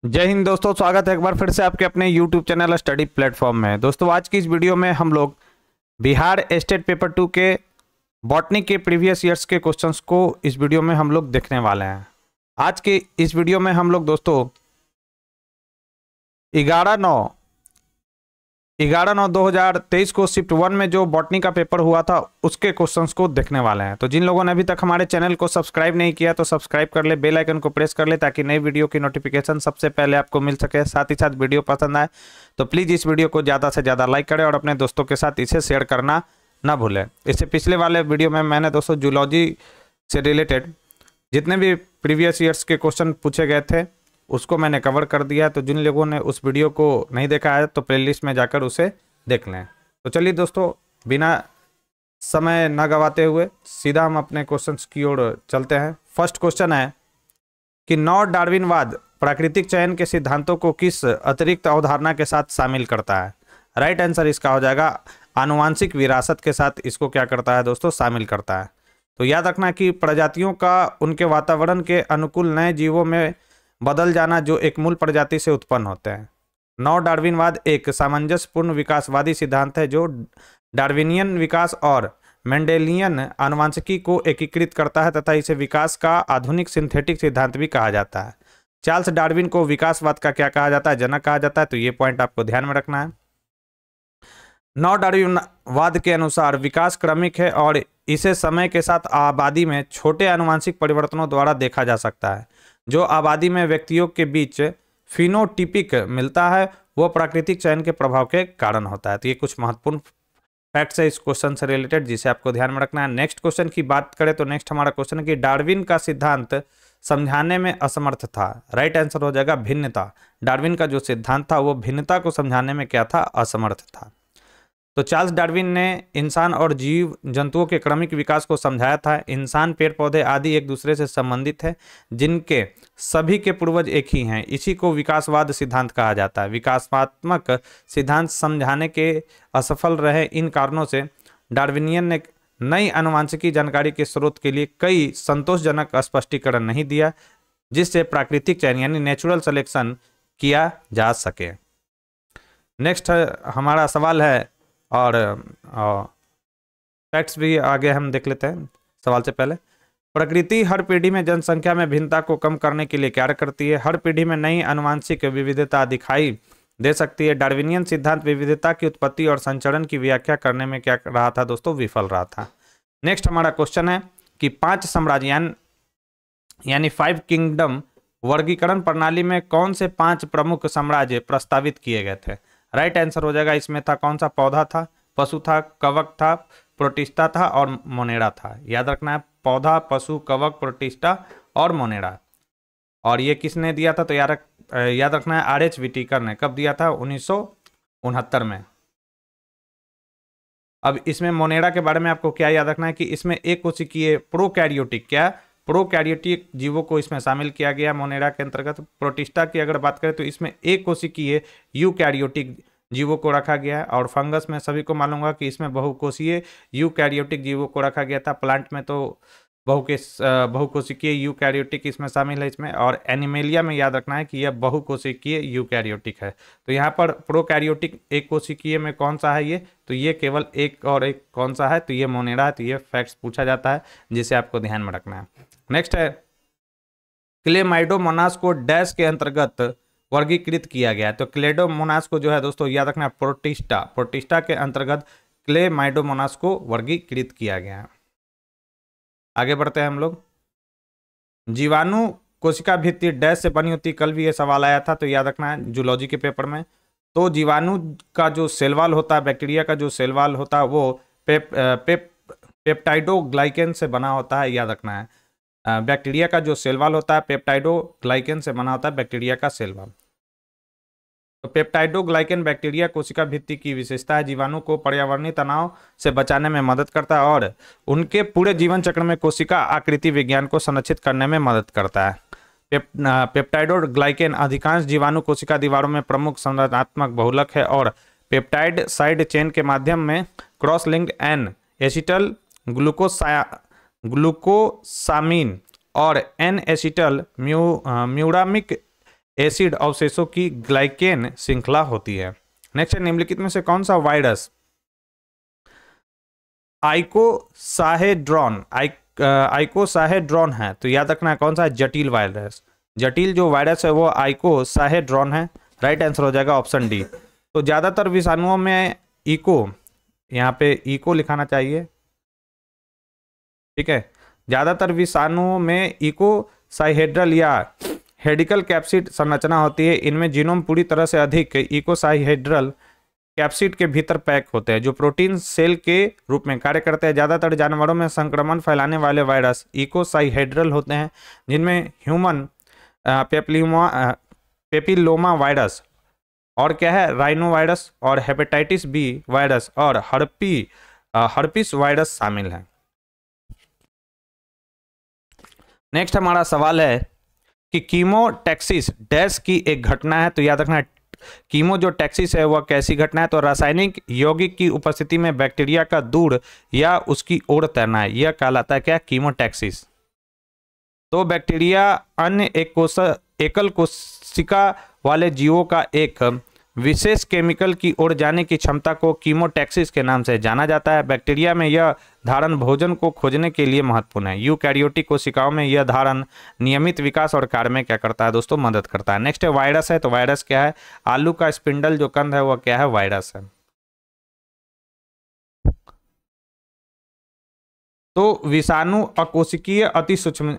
जय हिंद दोस्तों, स्वागत है एक बार फिर से आपके अपने YouTube चैनल स्टडी प्लेटफॉर्म में। दोस्तों आज की इस वीडियो में हम लोग बिहार स्टेट पेपर 2 के बॉटनी के प्रीवियस ईयर्स के क्वेश्चंस को इस वीडियो में हम लोग देखने वाले हैं। आज के इस वीडियो में हम लोग दोस्तों 11/9/2023 को शिफ्ट 1 में जो बॉटनी का पेपर हुआ था उसके क्वेश्चंस को देखने वाले हैं। तो जिन लोगों ने अभी तक हमारे चैनल को सब्सक्राइब नहीं किया तो सब्सक्राइब कर ले, बेल आइकन को प्रेस कर ले ताकि नई वीडियो की नोटिफिकेशन सबसे पहले आपको मिल सके। साथ ही साथ वीडियो पसंद आए तो प्लीज़ इस वीडियो को ज़्यादा से ज़्यादा लाइक करें और अपने दोस्तों के साथ इसे शेयर करना ना भूलें। इससे पिछले वाले वीडियो में मैंने दोस्तों जूलॉजी से रिलेटेड जितने भी प्रीवियस ईयर्स के क्वेश्चन पूछे गए थे उसको मैंने कवर कर दिया है। तो जिन लोगों ने उस वीडियो को नहीं देखा है तो प्लेलिस्ट में जाकर उसे देख लें। तो चलिए दोस्तों, बिना समय न गवाते हुए सीधा हम अपने क्वेश्चंस की ओर चलते हैं। फर्स्ट क्वेश्चन है कि नॉन डार्विनवाद प्राकृतिक चयन के सिद्धांतों को किस अतिरिक्त अवधारणा के साथ शामिल करता है? राइट आंसर इसका हो जाएगा आनुवांशिक विरासत के साथ इसको क्या करता है दोस्तों, शामिल करता है। तो याद रखना कि प्रजातियों का उनके वातावरण के अनुकूल नए जीवों में बदल जाना जो एक मूल प्रजाति से उत्पन्न होते हैं। नव डार्विनवाद एक सामंजस्यपूर्ण विकासवादी सिद्धांत है जो डार्विनियन विकास और मेंडेलियन आनुवंशिकी को एकीकृत करता है तथा इसे विकास का आधुनिक सिंथेटिक सिद्धांत भी कहा जाता है। चार्ल्स डार्विन को विकासवाद का क्या कहा जाता है? जनक कहा जाता है। तो ये पॉइंट आपको ध्यान में रखना है। नव डार्विनवाद के अनुसार विकास क्रमिक है और इसे समय के साथ आबादी में छोटे आनुवंशिक परिवर्तनों द्वारा देखा जा सकता है। जो आबादी में व्यक्तियों के बीच फिनोटिपिक मिलता है वो प्राकृतिक चयन के प्रभाव के कारण होता है। तो ये कुछ महत्वपूर्ण फैक्ट्स है इस क्वेश्चन से रिलेटेड जिसे आपको ध्यान में रखना है। नेक्स्ट क्वेश्चन की बात करें तो नेक्स्ट हमारा क्वेश्चन है कि डार्विन का सिद्धांत समझाने में असमर्थ था। राइट आंसर हो जाएगा भिन्नता। डार्विन का जो सिद्धांत था वो भिन्नता को समझाने में क्या था? असमर्थ था। तो चार्ल्स डार्विन ने इंसान और जीव जंतुओं के क्रमिक विकास को समझाया था। इंसान, पेड़ पौधे आदि एक दूसरे से संबंधित हैं जिनके सभी के पूर्वज एक ही हैं। इसी को विकासवाद सिद्धांत कहा जाता है। विकासात्मक सिद्धांत समझाने के असफल रहे इन कारणों से डार्विनियन ने नई आनुवंशिकी जानकारी के स्रोत के लिए कई संतोषजनक स्पष्टीकरण नहीं दिया जिससे प्राकृतिक चयन यानी नेचुरल सिलेक्शन किया जा सके। नेक्स्ट हमारा सवाल है और फैक्ट्स भी आगे हम देख लेते हैं। सवाल से पहले, प्रकृति हर पीढ़ी में जनसंख्या में भिन्नता को कम करने के लिए क्या करती है? हर पीढ़ी में नई आनुवंशिक विविधता दिखाई दे सकती है। डार्विनियन सिद्धांत विविधता की उत्पत्ति और संचरण की व्याख्या करने में क्या रहा था दोस्तों? विफल रहा था। नेक्स्ट हमारा क्वेश्चन है कि 5 साम्राज्य यानी 5 किंगडम वर्गीकरण प्रणाली में कौन से 5 प्रमुख साम्राज्य प्रस्तावित किए गए थे? राइट आंसर हो जाएगा इसमें था कौन सा? पौधा था, पशु था, कवक था, प्रोटिस्टा था और मोनेरा था। याद रखना है, पौधा, पशु, कवक, प्रोटिस्टा और मोनेरा। और ये किसने दिया था? तो याद रखना है आर एच व्हिटेकर ने। कब दिया था? 1969 में। अब इसमें मोनेरा के बारे में आपको क्या याद रखना है कि इसमें एक कोशिकीय प्रोकैरियोटिक प्रोकैरियोटिक जीवों को इसमें शामिल किया गया मोनेरा के अंतर्गत। प्रोटिस्टा की अगर बात करें तो इसमें एक कोशिकीय यूकैरियोटिक जीवों को रखा गया है। और फंगस में सभी को मालूम होगा कि इसमें बहुकोषीय यूकैरियोटिक जीवों को रखा गया था। प्लांट में तो बहुकोशिकीय यूकैरियोटिक इसमें शामिल है इसमें। और एनिमेलिया में याद रखना है कि यह बहुकोशिकीय यूकैरियोटिक है। तो यहाँ पर प्रोकैरियोटिक एक कोशिकीय में कौन सा है ये? तो ये केवल एक और एक कौन सा है? तो ये मोनेरा है। तो ये फैक्ट्स पूछा जाता है जिसे आपको ध्यान में रखना है। नेक्स्ट है क्लेमाइडोमोनास को डैश के अंतर्गत वर्गीकृत किया गया है। तो क्लेडोमोनास को जो है दोस्तों याद रखना है प्रोटिस्टा के अंतर्गत क्लेमाइडोमोनास को वर्गीकृत किया गया है। आगे बढ़ते हैं हम लोग। जीवाणु कोशिका भित्ति डैश से बनी होती, कल भी ये सवाल आया था तो याद रखना है जूलॉजी के पेपर में। तो जीवाणु का जो सेल वॉल होता है, बैक्टीरिया का जो सेल वॉल होता है वो पेप्टाइडोग्लाइकेन से बना होता है। याद रखना है बैक्टीरिया का जो सेल वॉल होता है पेप्टाइडोग्लाइकेन से बना होता है बैक्टीरिया का सेल वॉल। तो पेप्टाइडोग्लाइकेन बैक्टीरिया कोशिका भित्ति की विशेषता है। जीवाणु को पर्यावरणीय तनाव से बचाने में मदद करता है और उनके पूरे जीवन चक्र में कोशिका आकृति विज्ञान को संरक्षित करने में मदद करता है। पेप्टाइडोग्लाइकेन अधिकांश जीवाणु कोशिका दीवारों में प्रमुख संरचनात्मक बहुलक है और पेप्टाइड साइड चेन के माध्यम में cross linked N acetyl glucosamine और एन एसिटल म्यूरामिक एसिड अवशेषों की ग्लाइकेन श्रृंखला होती है। नेक्स्ट है, निम्नलिखित में से कौन सा वायरस आइकोसाहेड्रॉन है? तो याद रखना है कौन सा है, जटिल वायरस। जटिल जो वायरस है वो आइकोसाहेड्रॉन है। राइट आंसर हो जाएगा ऑप्शन डी। तो ज्यादातर विषाणुओं में इको, यहाँ पे इको लिखाना चाहिए, ठीक है। ज्यादातर विषाणुओं में इकोसाहेड्रल या हेडिकल कैप्सिड संरचना होती है। इनमें जीनोम पूरी तरह से अधिक इकोसाहेड्रल कैप्सिड के भीतर पैक होते हैं जो प्रोटीन सेल के रूप में कार्य करते हैं। ज्यादातर जानवरों में संक्रमण फैलाने वाले वायरस इकोसाहेड्रल होते हैं, जिनमें ह्यूमन पेपिलोमा वायरस और क्या है, राइनो वायरस और हेपेटाइटिस बी वायरस और हर्पिस वायरस शामिल है। नेक्स्ट हमारा सवाल है कि कीमोटैक्सिस डैश की एक घटना है। तो याद रखना, कीमो जो टैक्सिस है वह कैसी घटना है? तो रासायनिक यौगिक की उपस्थिति में बैक्टीरिया का दूर या उसकी ओर तैरना है, यह कहलाता है क्या, कीमोटैक्सिस। तो बैक्टीरिया अन्य एकल कोशिका वाले जीवों का एक विशेष केमिकल की ओर जाने की क्षमता को कीमोटैक्सिस के नाम से जाना जाता है। बैक्टीरिया में यह धारण भोजन को खोजने के लिए महत्वपूर्ण है। यूकैरियोटिक कोशिकाओं में यह धारण नियमित विकास और कार्य में क्या करता है दोस्तों, मदद करता है। नेक्स्ट है वायरस है। तो वायरस क्या है? आलू का स्पिंडल जो कंद है वह क्या है, वायरस है। तो विषाणु अकोशिकीय अति सूक्ष्म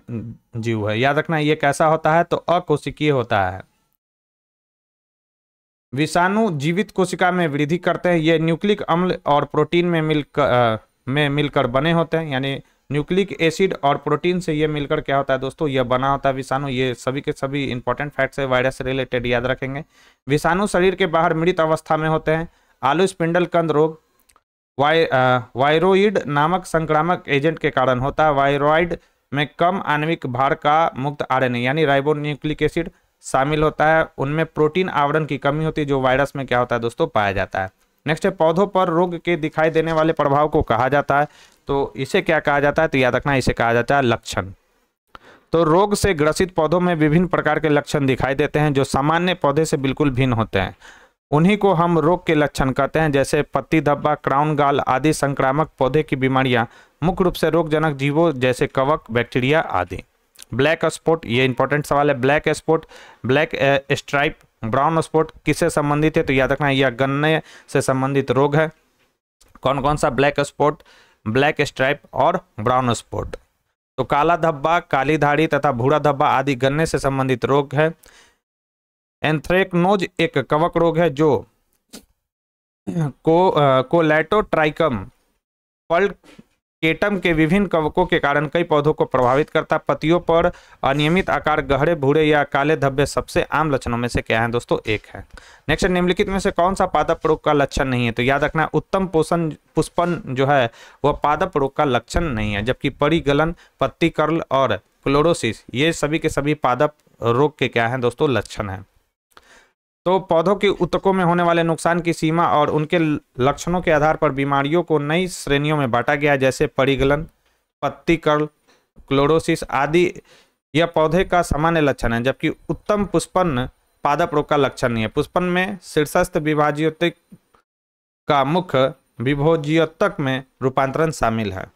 जीव है। याद रखना ये कैसा होता है, तो अकोशिकीय होता है। विषाणु जीवित कोशिका में वृद्धि करते हैं। ये न्यूक्लिक अम्ल और प्रोटीन में मिलकर बने होते हैं, यानी न्यूक्लिक एसिड और प्रोटीन से ये मिलकर क्या होता है दोस्तों, ये बना होता है विषाणु। ये सभी के सभी इंपॉर्टेंट फैक्ट्स है वायरस से रिलेटेड, याद रखेंगे। विषाणु शरीर के बाहर मृत अवस्था में होते हैं। आलू स्पिंडल कंद रोग वायरोइड नामक संक्रामक एजेंट के कारण होता है। वायरोइड में कम आणविक भार का मुक्त आरएनए यानी राइबोन्यूक्लिक एसिड शामिल होता है। उनमें प्रोटीन आवरण की कमी होती है जो वायरस में क्या होता है दोस्तों, पाया जाता है। नेक्स्ट है, पौधों पर रोग के दिखाई देने वाले प्रभाव को कहा जाता है। तो इसे क्या कहा जाता है, तो याद रखना इसे कहा जाता है लक्षण। तो रोग से ग्रसित पौधों में विभिन्न प्रकार के लक्षण दिखाई देते हैं जो सामान्य पौधे से बिल्कुल भिन्न होते हैं। उन्हीं को हम रोग के लक्षण कहते हैं, जैसे पत्ती धब्बा, क्राउन गाल आदि संक्रामक पौधे की बीमारियां मुख्य रूप से रोगजनक जीवों जैसे कवक, बैक्टीरिया आदि। ब्लैक स्पॉट, ये इंपॉर्टेंट सवाल है। Black spot, black stripe, brown spot किससे संबंधित है, तो याद रखना यह गन्ने से संबंधित रोग है। कौन कौन सा, ब्लैक स्पॉट, ब्लैक स्ट्राइप और ब्राउन स्पॉट। तो काला धब्बा, काली धाड़ी तथा भूरा धब्बा आदि गन्ने से संबंधित रोग है। एंथ्रेक्नोज एक कवक रोग है जो कोलेटोट्राइकम पल्केटम के विभिन्न कवकों के कारण कई पौधों को प्रभावित करता है। पत्तियों पर अनियमित आकार, गहरे भूरे या काले धब्बे सबसे आम लक्षणों में से क्या है दोस्तों, एक है। नेक्स्ट, निम्नलिखित में से कौन सा पादप रोग का लक्षण नहीं है, तो याद रखना उत्तम पोषण पुष्पन जो है वह पादप रोग का लक्षण नहीं है, जबकि परिगलन, पत्ती कर्ल और क्लोरोसिस ये सभी के सभी पादप रोग के क्या है दोस्तों, लक्षण है। तो पौधों के ऊतकों में होने वाले नुकसान की सीमा और उनके लक्षणों के आधार पर बीमारियों को नई श्रेणियों में बांटा गया, जैसे परिगलन, पत्ती कर्ल, क्लोरोसिस आदि यह पौधे का सामान्य लक्षण है, जबकि उत्तम पुष्पन पादप रोग का लक्षण नहीं है। पुष्पन में शीर्षस्थ विभाज्योतक का मुख्य विभोज्योतक में रूपांतरण शामिल है।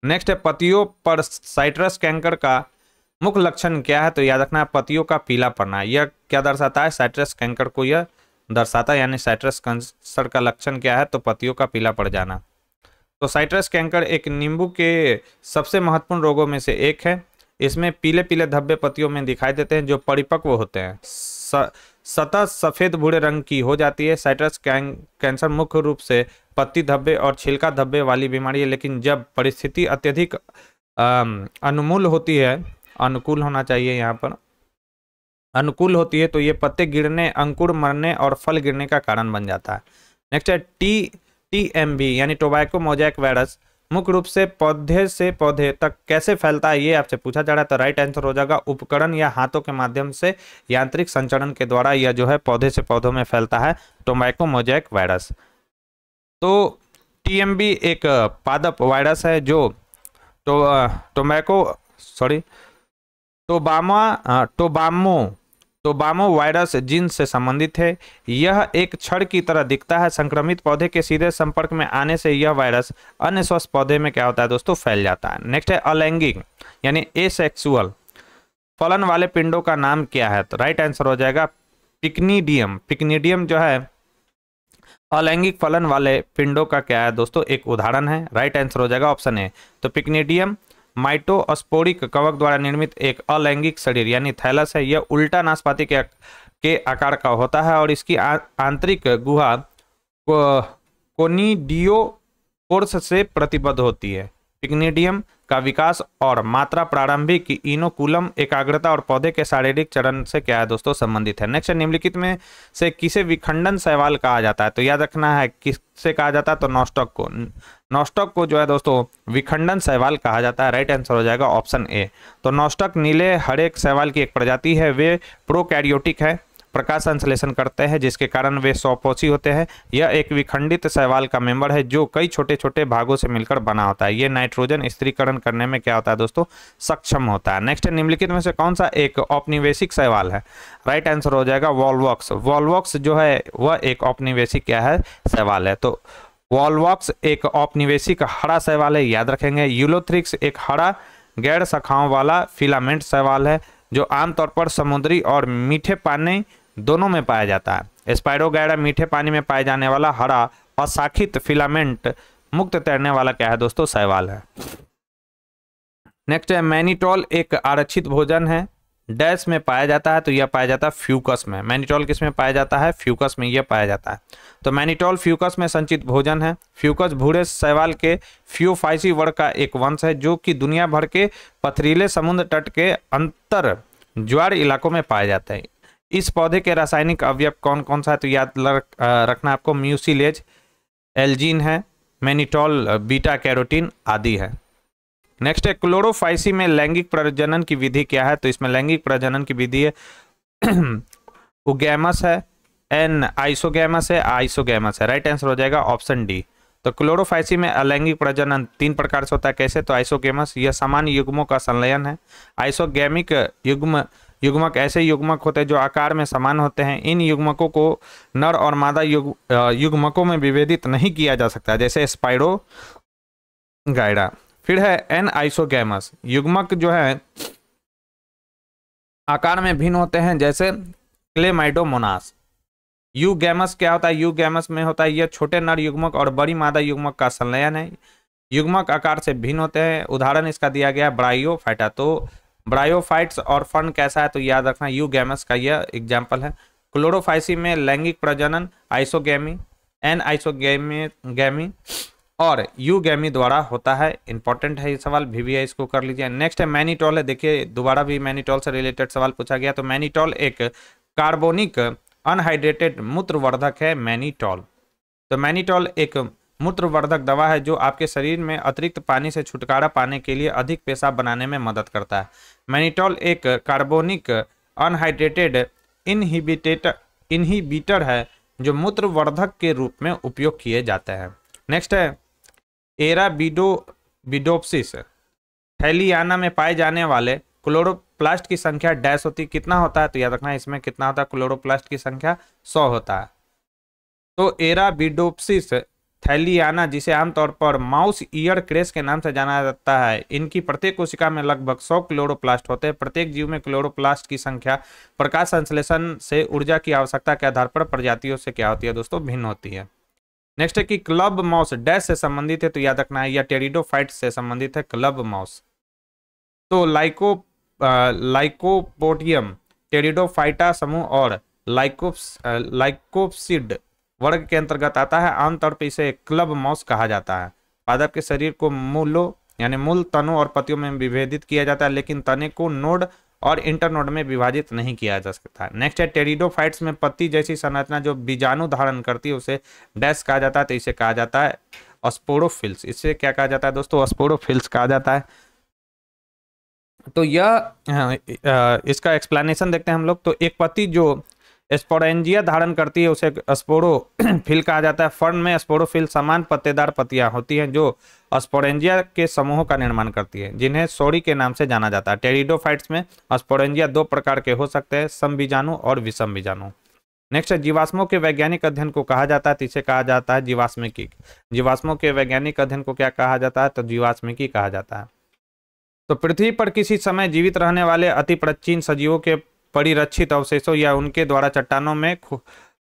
नेक्स्ट है, पत्तियों पर साइट्रस कैंकर का मुख्य लक्षण क्या है, तो याद रखना है पत्तियों का पीला पड़ना। यह क्या दर्शाता है, साइट्रस कैंकर को यह दर्शाता है, यानी साइट्रस कैंसर का लक्षण क्या है, तो पत्तियों का पीला पड़ जाना। तो साइट्रस कैंकर एक नींबू के सबसे महत्वपूर्ण रोगों में से एक है। इसमें पीले पीले धब्बे पत्तियों में दिखाई देते हैं जो परिपक्व होते हैं। सतह सफेद भूरे रंग की हो जाती है। साइट्रस कैंसर मुख्य रूप से पत्ती धब्बे और छिलका धब्बे वाली बीमारी है, लेकिन जब परिस्थिति अत्यधिक अनुकूल होती है, अनुकूल होना चाहिए यहाँ पर, अनुकूल होती है तो ये पत्ते गिरने, अंकुर मरने और फल गिरने का कारण बन जाता है। नेक्स्ट है TMV यानी टोबैको मोजैक वायरस मुख्य रूप से पौधे से पौधे तक कैसे फैलता है, ये आपसे पूछा जा रहा है। तो राइट आंसर हो जाएगा उपकरण या हाथों के माध्यम से यांत्रिक संचरण के द्वारा यह जो है पौधे से पौधों में फैलता है, टोबैको मोजैक वायरस। तो TMV एक पादप वायरस है जो टोबामो वायरस जीन से संबंधित है। यह एक छड़ की तरह दिखता है। संक्रमित पौधे के सीधे संपर्क में आने से यह वायरस अन्य स्वस्थ पौधे में क्या होता है दोस्तों, फैल जाता है। नेक्स्ट है अलैंगिक यानी एसेक्सुअल फलन वाले पिंडों का नाम क्या है? तो राइट आंसर हो जाएगा पिक्निडियम। पिक्निडियम जो है अलैंगिक फलन वाले पिंडों का क्या है दोस्तों, एक उदाहरण है। राइट आंसर हो जाएगा ऑप्शन ए। तो पिक्निडियम माइटोस्पोरिक कवक द्वारा निर्मित एक अलैंगिक शरीर यानी थैलस है। यह उल्टा नाशपाती के आकार का होता है और इसकी आंतरिक गुहा कोनिडियोकोर्स से प्रतिबद्ध होती है। पिक्निडियम का विकास और मात्रा प्रारंभिक इनोकुलम एकाग्रता और पौधे के शारीरिक चरण से क्या है दोस्तों, संबंधित है। नेक्स्ट निम्नलिखित में से किसे विखंडन शैवाल कहा जाता है? तो याद रखना है किससे कहा जाता है, तो नॉस्टॉक को। नॉस्टॉक को जो है दोस्तों विखंडन शैवाल कहा जाता है। राइट आंसर हो जाएगा ऑप्शन ए। तो नॉस्टॉक नीले हरे शैवाल की एक प्रजाति है। वे प्रोकैरियोटिक है, प्रकाश संश्लेषण करते हैं जिसके कारण वे स्वपोषी होते हैं। यह एक विखंडित शैवाल का मेंबर है जो कई छोटे छोटे भागों से मिलकर बना होता है। यह नाइट्रोजन स्थिरीकरण करने में क्या होता है दोस्तों, सक्षम होता है। नेक्स्ट निम्नलिखित में से कौन सा एक औपनिवेशिक शैवाल है? राइट आंसर हो जाएगा वॉलवॉक्स। वॉलवॉक्स जो है वह एक औपनिवेशिक क्या है, शैवाल है। तो वॉलवॉक्स एक औपनिवेशिक हरा शैवाल है, याद रखेंगे। यूलोथ्रिक्स एक हरा गैर शाखाओं वाला फिलामेंट शैवाल है जो आमतौर पर समुद्री और मीठे पानी दोनों में पाया जाता है। स्पाइरोगैरा मीठे पानी में पाए जाने वाला हरा अशाखित फिलामेंट मुक्त तैरने वाला क्या है दोस्तों, शैवाल है। नेक्स्ट है मैनीटोल एक आरक्षित भोजन है, डैश में पाया जाता है। तो यह पाया जाता है फ्यूकस में। मैनीटोल किस में पाया जाता है? फ्यूकस में यह पाया जाता है। तो मैनीटोल फ्यूकस में संचित भोजन है। फ्यूकस भूरे शैवाल के फ्यूफाइसी वर्ग का एक वंश है जो कि दुनिया भर के पथरीले समुद्र तट के अंतर ज्वार इलाकों में पाए जाते हैं। इस पौधे के रासायनिक अवयव कौन कौन सा है? तो याद रखना आपको, म्यूसिलेज, एल्जीन है, मैनीटोल, बीटा कैरोटीन आदि है। नेक्स्ट है क्लोरोफाइसी में लैंगिक प्रजनन की विधि क्या है? तो इसमें लैंगिक प्रजनन की विधि है उगैमस है, एन आइसोगैमस है, आइसोगैमस है। राइट आंसर हो जाएगा ऑप्शन डी। तो क्लोरोफाइसी में अलैंगिक प्रजनन 3 प्रकार से होता है। कैसे? तो आइसोगैमस यह सामान्य युग्मों का संलयन है। आइसोगैमिक युग्मक ऐसे युग्मक होते हैं जो आकार में समान होते हैं। इन युग्मकों को नर और मादा युग्मकों में विभेदित नहीं किया जा सकता, जैसे स्पाइरोगाइरा। फिर है एन आइसोगैमस युग्मक जो है आकार में भिन्न होते हैं, जैसे क्लेमाइडोमोनास। यूगैमस क्या होता है? यूगैमस में होता है यह छोटे नर युग्मक और बड़ी मादा युग्मक का संलयन है। युग्मक आकार से भिन्न होते हैं। उदाहरण इसका दिया गया ब्रायोफाइटा। तो ब्रायोफाइट्स और फर्न कैसा है? तो याद रखना यूगैमस का यह एग्जाम्पल है। क्लोरोफाइसी में लैंगिक प्रजनन आइसोगैमी, एन आइसोगैमी और यूगैमी द्वारा होता है। इंपॉर्टेंट है ये सवाल, भी इसको कर लीजिए। नेक्स्ट है मैनीटोल है। देखिए दोबारा भी मैनीटोल से रिलेटेड सवाल पूछा गया। तो मैनीटोल एक कार्बोनिक अनहाइड्रेटेड मूत्रवर्धक है। मैनीटोल, तो मैनीटोल एक मूत्रवर्धक दवा है जो आपके शरीर में अतिरिक्त पानी से छुटकारा पाने के लिए अधिक पेशाब बनाने में मदद करता है। मैनीटोल एक कार्बोनिक अनहाइड्रेटेड इनहिबिटर है जो मूत्रवर्धक के रूप में उपयोग किए जाते हैं। नेक्स्ट है एराबिडोप्सिस थैलियाना में पाए जाने वाले क्लोरोप्लास्ट की संख्या डैश होती, कितना होता है? तो याद रखना इसमें कितना होता है, क्लोरोप्लास्ट की संख्या 100 होता है। तो एराबिडोप्सिस थैलियाना, जिसे आमतौर पर माउस ईयर क्रेस के नाम से जाना जाता है, इनकी प्रत्येक कोशिका में लगभग 100 क्लोरोप्लास्ट होते हैं। प्रत्येक जीव में क्लोरोप्लास्ट की संख्या प्रकाश संश्लेषण से ऊर्जा की आवश्यकता के आधार पर प्रजातियों से क्या होती है दोस्तों, भिन्न होती है। नेक्स्ट है कि क्लब माउस डैश से संबंधित है। तो याद रखना है यह टेरिडोफाइट से संबंधित है, क्लब माउस। तो लाइकोपोडियम टेरिडोफाइटा समूह और लाइकोप्सिड वर्ग के अंतर्गत आता है। आमतौर पर इसे क्लब माउस कहा जाता है। पादप के शरीर को मूलों यानी मूल तनों और पत्तियों में विभेदित किया जाता है, लेकिन तने को नोड और इंटरनोड में विभाजित नहीं किया जा सकता है। नेक्स्ट है टेरिडोफाइट्स में पत्ती जैसी संरचना जो बीजाणु धारण करती है उसे डैश कहा जाता है। तो इसे कहा जाता है स्पोरोफिल्स। इससे क्या कहा जाता है दोस्तों, स्पोरोफिल्स कहा जाता है। तो यह इसका एक्सप्लेनेशन देखते हैं हम लोग। तो एक पत्ती जो स्पोरेंजिया धारण करती है उसे स्पोरोफिल कहा जाता है। फर्न में स्पोरोफिल समान पत्तेदार पत्तियां होती हैं जो स्पोरेंजिया के समूहों का निर्माण करती है, जिन्हें सोरी के नाम से जाना जाता है। टेरिडोफाइट्स में स्पोरेंजिया दो प्रकार के हो सकते हैं, समबीजाणु और विषमबीजाणु। नेक्स्ट है जीवाश्मों के वैज्ञानिक अध्ययन को कहा जाता है, तो इसे कहा जाता है जीवाश्मिकी। जीवाश्मों के वैज्ञानिक अध्ययन को क्या कहा जाता है, तो जीवाश्मिकी कहा जाता है। तो पृथ्वी पर किसी समय जीवित रहने वाले अति प्राचीन सजीवों के परिरक्षित अवशेषों या उनके द्वारा चट्टानों में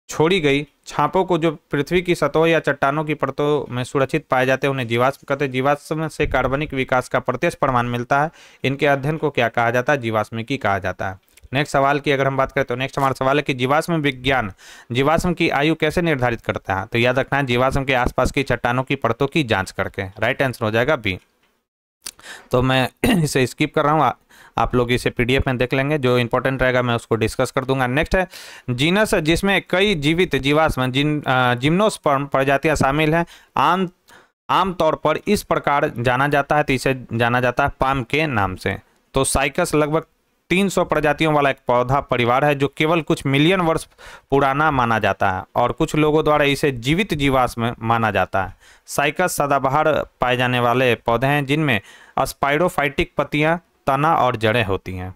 छोड़ी गई छापों को जो पृथ्वी की सतहों या चट्टानों की परतों में सुरक्षित पाए जाते हैं उन्हें जीवाश्म कहते हैं। जीवाश्म से कार्बनिक विकास का प्रत्यक्ष प्रमाण मिलता है। इनके अध्ययन को क्या कहा जाता है, जीवाश्मिकी कहा जाता है। नेक्स्ट सवाल की अगर हम बात करें तो नेक्स्ट हमारा सवाल है कि जीवाश्म विज्ञान जीवाश्म की आयु कैसे निर्धारित करता है, तो याद रखना है जीवाश्म के आसपास की चट्टानों की परतों की जांच करके। राइट आंसर हो जाएगा बी। तो मैं इसे स्किप कर रहा हूँ, आप लोग इसे पीडीएफ में देख लेंगे, जो इंपॉर्टेंट रहेगा मैं उसको डिस्कस कर दूंगा। नेक्स्ट है जीनस, जिसमें कई जीवित जीवाश्म जिम्नोस्पर्म प्रजातियां शामिल हैं। आमतौर पर इस प्रकार जाना जाता है, तो इसे जाना जाता है पाम के नाम से। तो साइकस लगभग 300 प्रजातियों वाला एक पौधा परिवार है जो केवल कुछ मिलियन वर्ष पुराना माना जाता है और कुछ लोगों द्वारा इसे जीवित जीवाश्म माना जाता है। साइकस सदाबहार पाए जाने वाले पौधे हैं जिनमें स्पाइरोफाइटिक पत्तियां, तना और जड़ें होती हैं।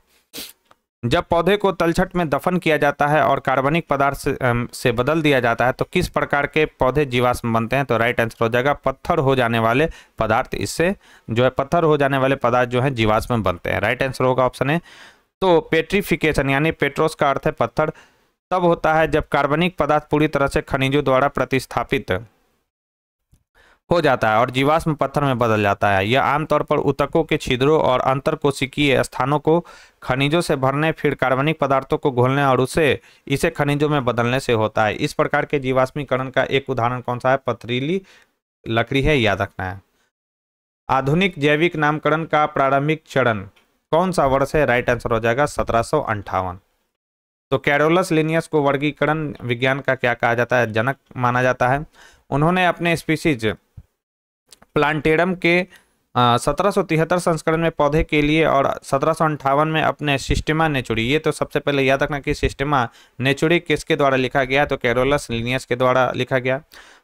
जब पौधे को तलछट में दफन किया जाता है और कार्बनिक पदार्थ से बदल दिया जाता है तो किस प्रकार के पौधे जीवाश्म बनते हैं, तो राइट आंसर हो जाएगा पत्थर हो जाने वाले पदार्थ। इससे जो है पत्थर हो जाने वाले पदार्थ जो है जीवाश्म बनते हैं। राइट आंसर होगा ऑप्शन ए। तो पेट्रिफिकेशन यानी पेट्रोस का अर्थ है पत्थर, तब होता है जब कार्बनिक पदार्थ पूरी तरह से खनिजों द्वारा प्रतिस्थापित हो जाता है और जीवाश्म पत्थर में बदल जाता है। यह आमतौर पर ऊतकों के छिद्रों और अंतरकोशिकीय स्थानों को खनिजों से भरने, फिर कार्बनिक पदार्थों को घोलने और इसे खनिजों में बदलने से होता है। इस प्रकार के जीवाश्मीकरण का एक उदाहरण कौन सा है, पथरीली लकड़ी है, याद रखना है। आधुनिक जैविक नामकरण का प्रारंभिक चरण कौन सा वर्ष है, राइट आंसर हो जाएगा 1758। तो कैरोलस लिनियस को वर्गीकरण विज्ञान का क्या कहा जाता है, जनक माना जाता है। उन्होंने अपने स्पीसीज प्लांटेरम के 1773 संस्करण में पौधे के लिए और 1758 में अपने सिस्टेमा नेचुरी, ये तो सबसे पहले याद रखना कि सिस्टेमा नेचुरी किसके द्वारा लिखा गया, तो कैरोलस लिनियस के द्वारा लिखा गया।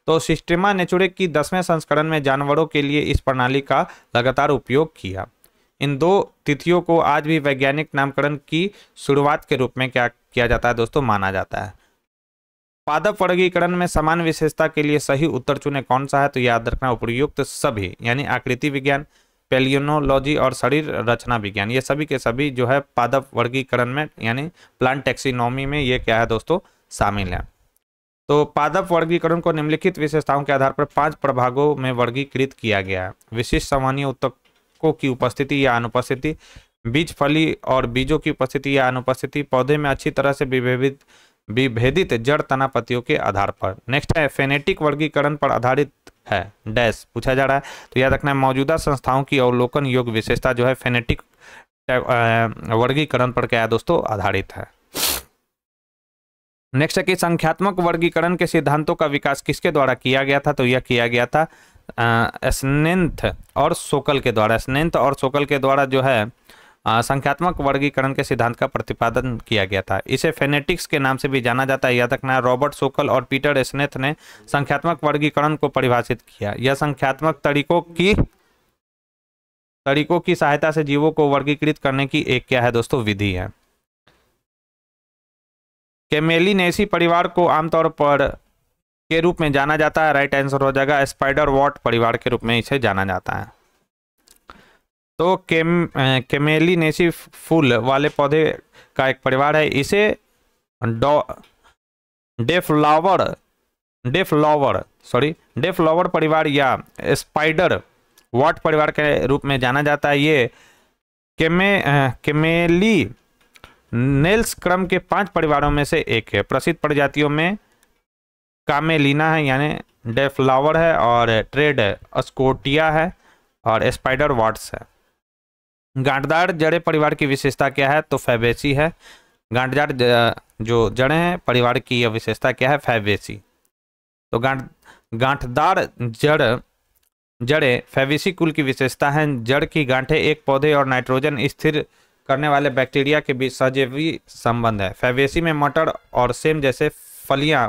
तो सिस्टेमा नेचुरी की 10वें संस्करण में जानवरों के लिए इस प्रणाली का लगातार उपयोग किया। इन दो तिथियों को आज भी वैज्ञानिक नामकरण की शुरुआत के रूप में क्या किया जाता है दोस्तों, माना जाता है। पादप वर्गीकरण में समान विशेषता के लिए सही उत्तर चुने कौन सा है, तो याद रखना उपयुक्त सभी यानी आकृति विज्ञान, पेलियोनोलॉजी और शरीर रचना विज्ञान, ये सभी के सभी जो है पादप वर्गीकरण में यानी प्लांट टैक्सोनॉमी में ये क्या है दोस्तों, शामिल है। तो पादप वर्गीकरण को निम्नलिखित विशेषताओं के आधार पर 5 प्रभागों में वर्गीकृत किया गया है। विशिष्ट संवहनीय ऊतकों की उपस्थिति या अनुपस्थिति, बीज फली और बीजों की उपस्थिति या अनुपस्थिति, पौधे में अच्छी तरह से विभेदित जड़ तना पत्तियों के आधार पर। नेक्स्ट है फेनेटिक वर्गीकरण पर आधारित है डैश पूछा जा रहा है, तो याद रखना है मौजूदा संस्थाओं की अवलोकन योग्य विशेषता जो है फेनेटिक वर्गीकरण पर क्या है दोस्तों, आधारित है। नेक्स्ट है कि संख्यात्मक वर्गीकरण के सिद्धांतों का विकास किसके द्वारा किया गया था, तो यह किया गया था स्नेथ और सोकल के द्वारा। स्नेथ और सोकल के द्वारा जो है संख्यात्मक वर्गीकरण के सिद्धांत का प्रतिपादन किया गया था। इसे फेनेटिक्स के नाम से भी जाना जाता है, याद रखना है। रॉबर्ट सोकल और पीटर स्नेथ ने संख्यात्मक वर्गीकरण को परिभाषित किया। यह संख्यात्मक तरीकों की सहायता से जीवों को वर्गीकृत करने की एक क्या है दोस्तों, विधि है। कैमेलिनेसी परिवार को आमतौर पर के रूप में जाना जाता है, राइट आंसर हो जाएगा स्पाइडर वॉट परिवार के रूप में इसे जाना जाता है। तो कैमेलिनेसी फूल वाले पौधे का एक परिवार है। इसे डेफ्लावर परिवार या स्पाइडर वॉट परिवार के रूप में जाना जाता है। ये कैमेलिनेल्स क्रम के 5 परिवारों में से एक है। प्रसिद्ध प्रजातियों में कामेलिना है यानी डेफ्लावर है, और ट्रेड स्कोटिया है, और स्पाइडर वॉट्स है। गांठदार जड़े परिवार की विशेषता क्या है, तो फैबेसी है। गांठदार जो जड़ें हैं परिवार की यह विशेषता क्या है, फैबेसी। तो गांठदार जड़ें फैबेसी कुल की विशेषता है। जड़ की गांठें एक पौधे और नाइट्रोजन स्थिर करने वाले बैक्टीरिया के बीच सहजीवी संबंध है। फैबेसी में मटर और सेम जैसे फलियां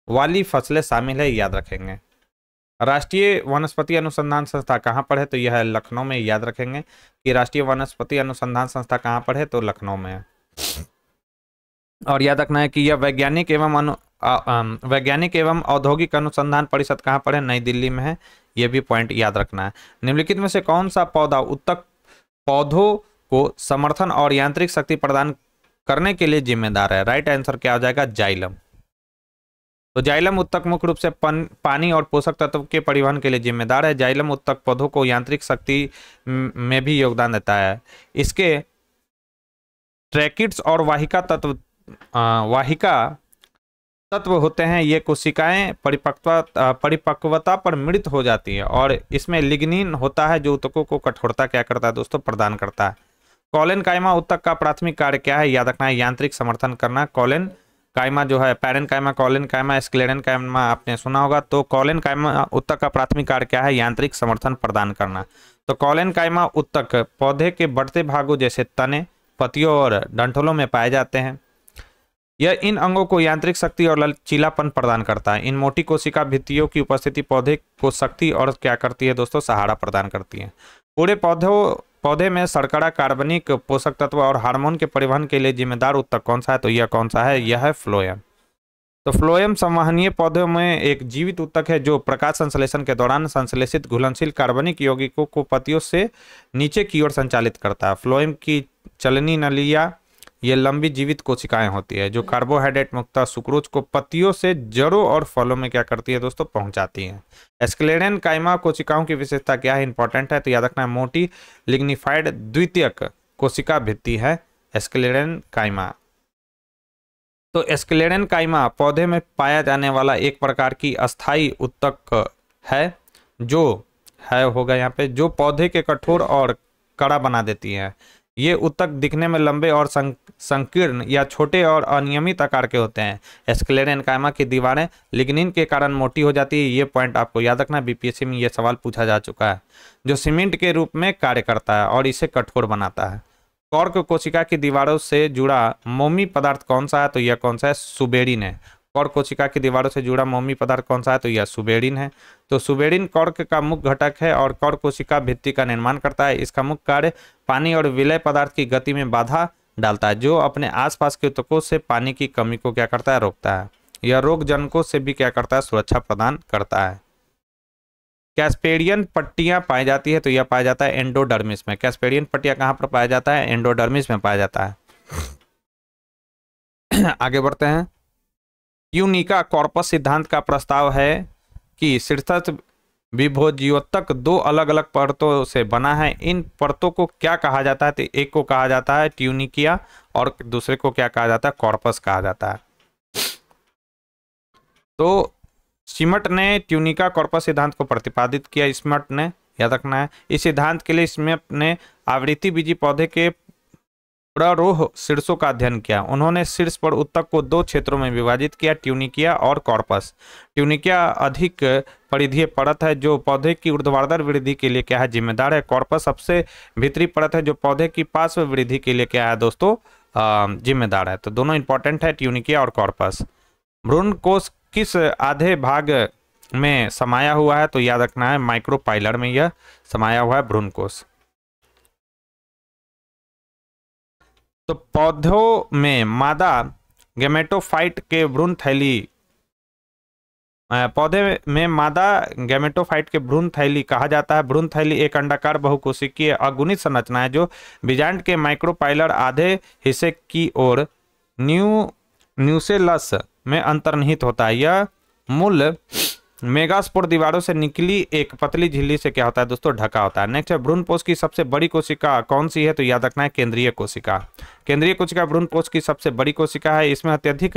वाली फसलें शामिल है, याद रखेंगे। राष्ट्रीय वनस्पति अनुसंधान संस्था कहाँ पर है, तो यह है लखनऊ में, याद रखेंगे कि राष्ट्रीय वनस्पति अनुसंधान संस्था कहाँ पर है, तो लखनऊ में है। और याद रखना है कि यह वैज्ञानिक एवं औद्योगिक अनुसंधान परिषद कहाँ पर है, नई दिल्ली में है, यह भी पॉइंट याद रखना है। निम्नलिखित में से कौन सा पौधा उत्तक पौधों को समर्थन और यांत्रिक शक्ति प्रदान करने के लिए जिम्मेदार है? राइट आंसर क्या हो जाएगा, जाइलम। तो जाइलम उत्तक मुख्य रूप से पानी और पोषक तत्व के परिवहन के लिए जिम्मेदार है। जाइलम उत्तक पौधों को यांत्रिक शक्ति में भी योगदान देता है। इसके ट्रैकिड्स और वाहिका तत्व होते हैं। ये कोशिकाएं परिपक्वता पर मृत हो जाती है और इसमें लिग्निन होता है जो उत्तकों को कठोरता क्या करता है दोस्तों, प्रदान करता है। कॉलेन काइमा उत्तक का प्राथमिक कार्य क्या है, याद रखना है, यांत्रिक समर्थन करना। कॉलेन काइमा जो है, पैरेन काइमा, कॉलेन काइमा, स्क्लेरन काइमा आपने सुना होगा। तो कॉलेन काइमा उत्तक का प्राथमिक कार्य क्या है, यांत्रिक समर्थन प्रदान करना। तो कॉलेन काइमा उत्तक पौधे के बढ़ते भागों जैसे तने, पत्तियों और डंठलों में पाए जाते हैं। यह इन अंगों को यांत्रिक शक्ति और लचीलापन प्रदान करता है। इन मोटी कोशिका भित्तियों की उपस्थिति पौधे को शक्ति और क्या करती है दोस्तों, सहारा प्रदान करती है। पूरे पौधे में शर्करा, कार्बनिक, पोषक तत्व और हार्मोन के परिवहन के लिए जिम्मेदार उत्तक कौन सा है, तो यह कौन सा है, यह है फ्लोएम। तो फ्लोएम संवहनीय पौधों में एक जीवित उत्तक है जो प्रकाश संश्लेषण के दौरान संश्लेषित घुलनशील कार्बनिक यौगिकों को पत्तियों से नीचे की ओर संचालित करता है। फ्लोएम की चलनी नलिया ये लंबी जीवित कोशिकाएं होती है जो कार्बोहाइड्रेट मुक्त सुक्रोज को पत्तियों से जड़ों और फलों में क्या करती है दोस्तों, पहुंचाती हैं। स्क्लेरन काइमा कोशिकाओं की विशेषता क्या है, इंपॉर्टेंट है, तो याद रखना है, मोटी लिग्निफाइड द्वितीयक कोशिका भित्ति है स्क्लेरन काइमा। तो स्क्लेरन काइमा पौधे में पाया जाने वाला एक प्रकार की अस्थायी उत्तक है जो है होगा यहाँ पे, जो पौधे के कठोर और कड़ा बना देती है। ये उत्तक दिखने में लंबे और संकीर्ण या छोटे और अनियमित आकार के होते हैं। स्क्लेरन काइमा की दीवारें लिग्निन के कारण मोटी हो जाती है। ये पॉइंट आपको याद रखना है, बीपीएससी में ये सवाल पूछा जा चुका है। जो सीमेंट के रूप में कार्य करता है और इसे कठोर बनाता है। कॉर्क कोशिका की दीवारों से जुड़ा मोमी पदार्थ कौन सा है, तो यह कौन सा है, सुबेरिन है। कॉर्क कोशिका की दीवारों से जुड़ा मोमी पदार्थ कौन सा है, तो यह सुबेरिन है। तो सुबेरिन कॉर्क का मुख्य घटक है और कॉर्क कोशिका भित्ति का निर्माण करता है। इसका मुख्य कार्य पानी और विलय पदार्थ की गति में बाधा डालता है, जो अपने आसपास के ऊतकों से पानी की कमी को क्या करता है, रोकता है। यह रोगजनकों से भी क्या करता है, सुरक्षा प्रदान करता है। कैस्पेडियन पट्टियां पाई जाती है, तो यह पाया जाता है एंडोडर्मिस में। कैस्पेडियन पट्टियां कहां पर पाया जाता है, एंडोडर्मिस में पाया जाता है। आगे बढ़ते हैं। ट्यूनिका कॉर्पस सिद्धांत का प्रस्ताव है कि शीर्षस्थ विभोज्योतक दो अलग अलग परतों से बना है। इन परतों को क्या कहा जाता है, तो एक को कहा जाता है ट्यूनिकिया और दूसरे को क्या कहा जाता है, कॉर्पस कहा जाता है। तो स्मिट ने ट्यूनिका कॉर्पस सिद्धांत को प्रतिपादित किया। स्मिट ने, याद रखना है, इस सिद्धांत के लिए स्मिट ने आवृत्ति बीजी पौधे के प्ररोह शीर्षों का अध्ययन किया। उन्होंने शीर्ष पर उत्तक को दो क्षेत्रों में विभाजित किया, ट्यूनिकिया और कॉर्पस। ट्यूनिकिया अधिक परिधीय परत है जो पौधे की ऊर्ध्वाधर वृद्धि के लिए क्या है, जिम्मेदार है। कॉर्पस सबसे भीतरी परत है जो पौधे की पार्श्व वृद्धि के लिए क्या है दोस्तों, जिम्मेदार है। तो दोनों इंपॉर्टेंट है, ट्यूनिकिया और कॉर्पस। भ्रूण कोश किस आधे भाग में समाया हुआ है, तो याद रखना है माइक्रोपाइलर में यह समाया हुआ है भ्रूण कोश। तो पौधों में मादा गैमेटोफाइट के भ्रूण थैली, पौधे में मादा गैमेटोफाइट के भ्रूण थैली कहा जाता है। भ्रूण थैली एक अंडाकार बहुकोशिकीय अगुणित संरचना है जो बीजांड के माइक्रोपाइलर आधे हिस्से की ओर न्यूसेलस में अंतर्निहित होता है। यह मूल मेगास्पोर दीवारों से निकली एक पतली झिल्ली से क्या होता है दोस्तों, ढका होता है। नेक्स्ट है, भ्रूणपोष की सबसे बड़ी कोशिका कौन सी है, तो याद रखना है केंद्रीय कोशिका। केंद्रीय कोशिका भ्रूणपोष की सबसे बड़ी कोशिका है। इसमें अत्यधिक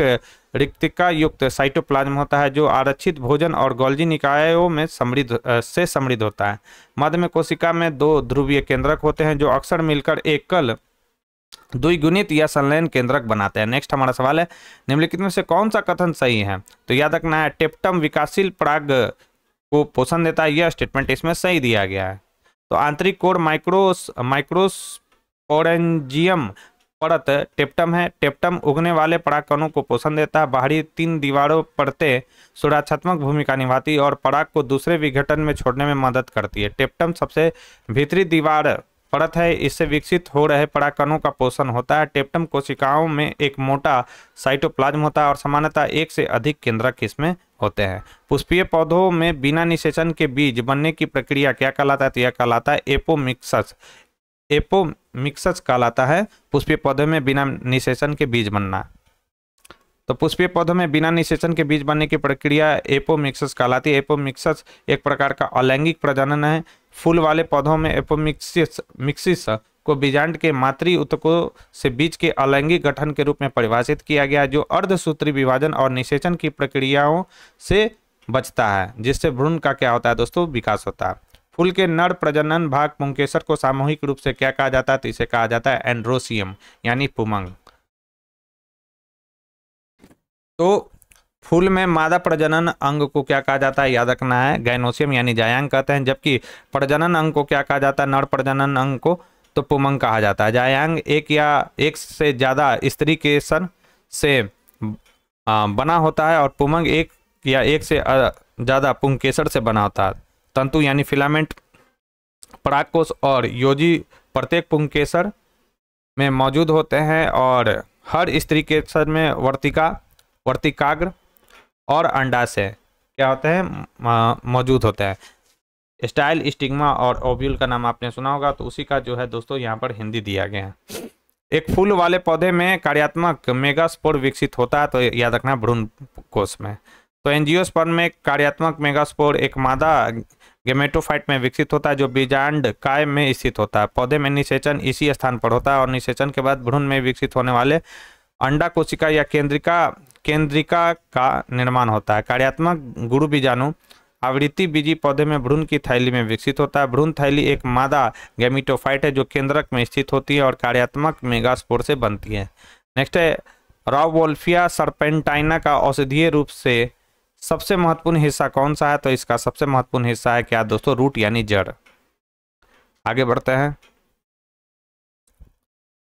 रिक्तिका युक्त साइटोप्लाज्म होता है जो आरक्षित भोजन और गोल्जी निकायों में समृद्ध होता है। मध्य में कोशिका में दो ध्रुवीय केंद्रक होते हैं जो अक्सर मिलकर एकल द्विगुणित या संलयन केंद्रक बनाते हैं। नेक्स्ट हमारा सवाल है, निम्नलिखित में से कौन सा कथन सही है, तो याद रखना है टेप्टम विकासशील पराग को पोषण देता है। यह स्टेटमेंट इसमें सही दिया गया है। तो आंतरिक कोर ऑरेंजियम परत टेप्टम है। टेप्टम उगने वाले परागकणों को पोषण देता है। बाहरी 3 दीवारों परतें सुरक्षात्मक भूमिका निभाती है और पराग को दूसरे विघटन में छोड़ने में मदद करती है। टेप्टम सबसे भीतरी दीवार परत है, इससे विकसित हो रहे परागकणों का पोषण होता है। टेप्टम कोशिकाओं में एक मोटा साइटोप्लाज्म होता है और सामान्यतः एक से अधिक केंद्रक इसमें होते हैं। पुष्पीय पौधों में बिना निषेचन के बीज बनने की प्रक्रिया क्या कहलाता है? तो यह कहलाता है एपोमिक्सस। एपोमिक्सस कहलाता है पुष्पीय पौधे में बिना निषेचन के बीज बनना। तो पुष्पीय पौधों में बिना निषेचन के बीज बनने की प्रक्रिया एपोमिक्सस कहलाती है। एपोमिक्सस एक प्रकार का अलैंगिक प्रजनन है। फूल वाले पौधों में एपोमिक्सिस को बीजांड के मातृ ऊतकों से बीज के अलैंगिक गठन के रूप में परिभाषित किया गया है, जो अर्धसूत्री विभाजन और निषेचन की प्रक्रियाओं से बचता है, जिससे भ्रूण का क्या होता है दोस्तों? विकास होता है। फूल के नर प्रजनन भाग पुंकेसर को सामूहिक रूप से क्या कहा जाता है? तो इसे कहा जाता है एंड्रोसियम यानी पुमंग। तो फूल में मादा प्रजनन अंग को क्या कहा जाता है? याद रखना है, गैनोसियम यानी जायांग कहते हैं। जबकि प्रजनन अंग को क्या कहा जाता है? नर प्रजनन अंग को तो पुमंग कहा जाता है। जायांग एक या एक से ज्यादा स्त्री केसर से बना होता है और पुमंग एक या एक से ज्यादा पुंकेसर से बना होता है। तंतु यानी फिलामेंट, परागकोश और योजी प्रत्येक पुंकेसर में मौजूद होते हैं और हर स्त्री केसर में वर्तिकाग्र और अंडाशय क्या होते हैं? मौजूद होते हैं। स्टाइल, स्टिग्मा और ओव्यूल का नाम आपने सुना होगा, तो उसी का जो है दोस्तों यहाँ पर हिंदी दिया गया है। एक फूल वाले पौधे में कार्यात्मक मेगास्पोर विकसित होता है, तो याद रखना भ्रूण कोश में। तो एंजियोस्पर्म में कार्यात्मक मेगास्पोर एक मादा गेमेटोफाइट में विकसित होता है, जो बीजांड काय में स्थित होता है। पौधे में निषेचन इसी स्थान पर होता है और निषेचन के बाद भ्रूण में विकसित होने वाले अंडा कोशिका या केंद्रिका का निर्माण होता है। कार्यात्मक गुरु बीजाणु आवृत्ति बीजी पौधे में भ्रूण की थैली में विकसित होता है। भ्रूण थैली एक मादा गैमीटोफाइट है जो केंद्रक में स्थित होती है और कार्यात्मक मेगास्पोर से बनती है। नेक्स्ट है रावोल्फिया सर्पेंटाइना का औषधीय रूप से सबसे महत्वपूर्ण हिस्सा कौन सा है? तो इसका सबसे महत्वपूर्ण हिस्सा है क्या दोस्तों? रूट यानी जड़। आगे बढ़ते हैं।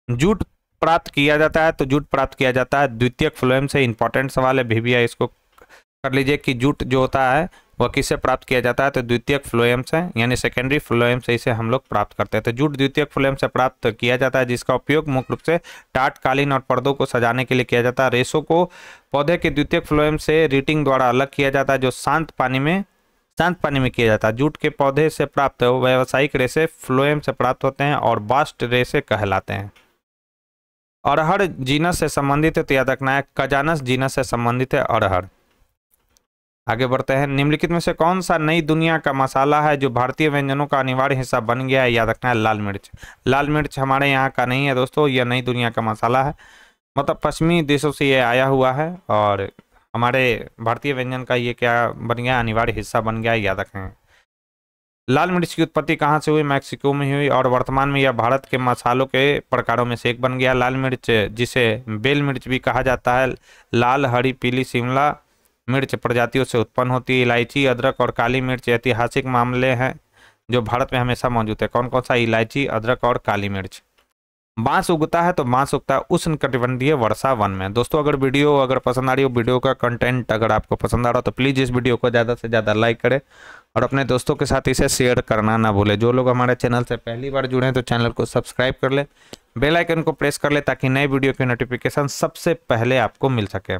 जूट प्राप्त किया जाता है, तो जूट प्राप्त किया जाता है द्वितीयक फ्लोएम से। इंपॉर्टेंट सवाल है, भीविया इसको कर लीजिए कि जूट जो होता है वह किससे प्राप्त किया जाता है? तो द्वितीयक फ्लोएम से यानी सेकेंडरी फ्लोएम से इसे हम लोग प्राप्त करते हैं। तो जूट द्वितीयक फ्लोएम से प्राप्त किया जाता है, जिसका उपयोग मुख्य रूप से टाट, कालीन और पर्दों को सजाने के लिए किया जाता है। रेशों को पौधे के द्वितीयक फ्लोएम से रीटिंग द्वारा अलग किया जाता है, जो शांत पानी में किया जाता है। जूट के पौधे से प्राप्त व्यावसायिक रेशे फ्लोएम से प्राप्त होते हैं और बास्ट रेशे कहलाते हैं। अरहर जीनस से संबंधित है, तो याद रखना है कजानस जीनस से संबंधित है अरहर। आगे बढ़ते हैं। निम्नलिखित में से कौन सा नई दुनिया का मसाला है जो भारतीय व्यंजनों का अनिवार्य हिस्सा बन गया है? याद रखना है लाल मिर्च। लाल मिर्च हमारे यहाँ का नहीं है दोस्तों, यह नई दुनिया का मसाला है, मतलब पश्चिमी देशों से ये आया हुआ है और हमारे भारतीय व्यंजन का ये क्या बन गया? अनिवार्य हिस्सा बन गया, याद रखें। लाल मिर्च की उत्पत्ति कहाँ से हुई? मैक्सिको में हुई और वर्तमान में यह भारत के मसालों के प्रकारों में से एक बन गया। लाल मिर्च, जिसे बेल मिर्च भी कहा जाता है, लाल, हरी, पीली शिमला मिर्च प्रजातियों से उत्पन्न होती है। इलायची, अदरक और काली मिर्च ऐतिहासिक मामले हैं जो भारत में हमेशा मौजूद है। कौन कौन सा? इलायची, अदरक और काली मिर्च। बांस उगता है, तो बांस उगता है उष्णकटिबंधीय वर्षा वन में। दोस्तों अगर पसंद आ रही हो, वीडियो का कंटेंट अगर आपको पसंद आ रहा हो, तो प्लीज़ इस वीडियो को ज़्यादा से ज़्यादा लाइक करें और अपने दोस्तों के साथ इसे शेयर करना ना भूलें। जो लोग हमारे चैनल से पहली बार जुड़े हैं तो चैनल को सब्सक्राइब कर ले, बेल आइकन को प्रेस कर ले ताकि नए वीडियो की नोटिफिकेशन सबसे पहले आपको मिल सके।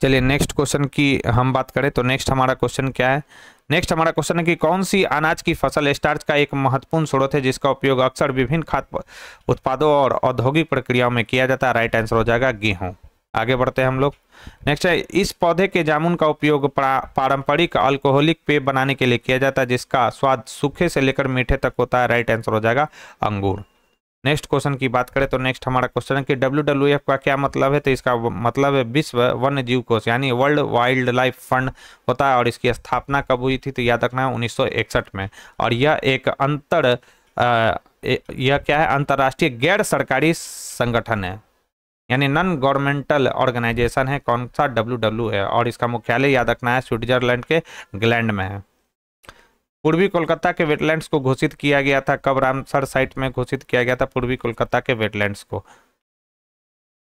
चलिए नेक्स्ट क्वेश्चन की हम बात करें, तो नेक्स्ट हमारा क्वेश्चन क्या है? नेक्स्ट हमारा क्वेश्चन है कि कौन सी अनाज की फसल स्टार्च का एक महत्वपूर्ण स्रोत है जिसका उपयोग अक्सर विभिन्न खाद्य उत्पादों और औद्योगिक प्रक्रियाओं में किया जाता है? राइट आंसर हो जाएगा गेहूं। आगे बढ़ते हैं हम लोग। नेक्स्ट है, इस पौधे के जामुन का उपयोग पारंपरिक अल्कोहलिक पेय बनाने के लिए किया जाता है जिसका स्वाद सूखे से लेकर मीठे तक होता है? राइट आंसर हो जाएगा अंगूर। नेक्स्ट क्वेश्चन की बात करें तो नेक्स्ट हमारा क्वेश्चन है कि WWF का क्या मतलब है? तो इसका मतलब है विश्व वन्य जीव कोष यानी वर्ल्ड वाइल्ड लाइफ फंड होता है और इसकी स्थापना कब हुई थी? तो याद रखना है 1961 में। और यह एक यह क्या है? अंतर्राष्ट्रीय गैर सरकारी संगठन है यानी नॉन गवर्नमेंटल ऑर्गेनाइजेशन है। कौन सा? WWF। और इसका मुख्यालय याद रखना है स्विट्जरलैंड के ग्लैंड में है। पूर्वी कोलकाता के वेटलैंड्स को घोषित किया गया था कब? रामसर साइट में घोषित किया गया था पूर्वी कोलकाता के वेटलैंड्स को।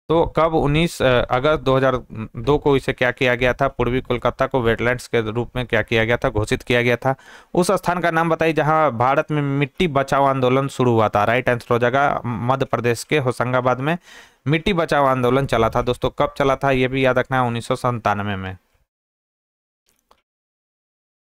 तो कब? 19 अगस्त 2002 को इसे क्या किया गया था? पूर्वी कोलकाता को वेटलैंड्स के रूप में क्या किया गया था? घोषित किया गया था। उस स्थान का नाम बताइए जहां भारत में मिट्टी बचाओ आंदोलन शुरू हुआ था। राइट आंसर हो जाएगा मध्य प्रदेश के होशंगाबाद में मिट्टी बचाओ आंदोलन चला था। दोस्तों कब चला था ये भी याद रखना है, 1997 में।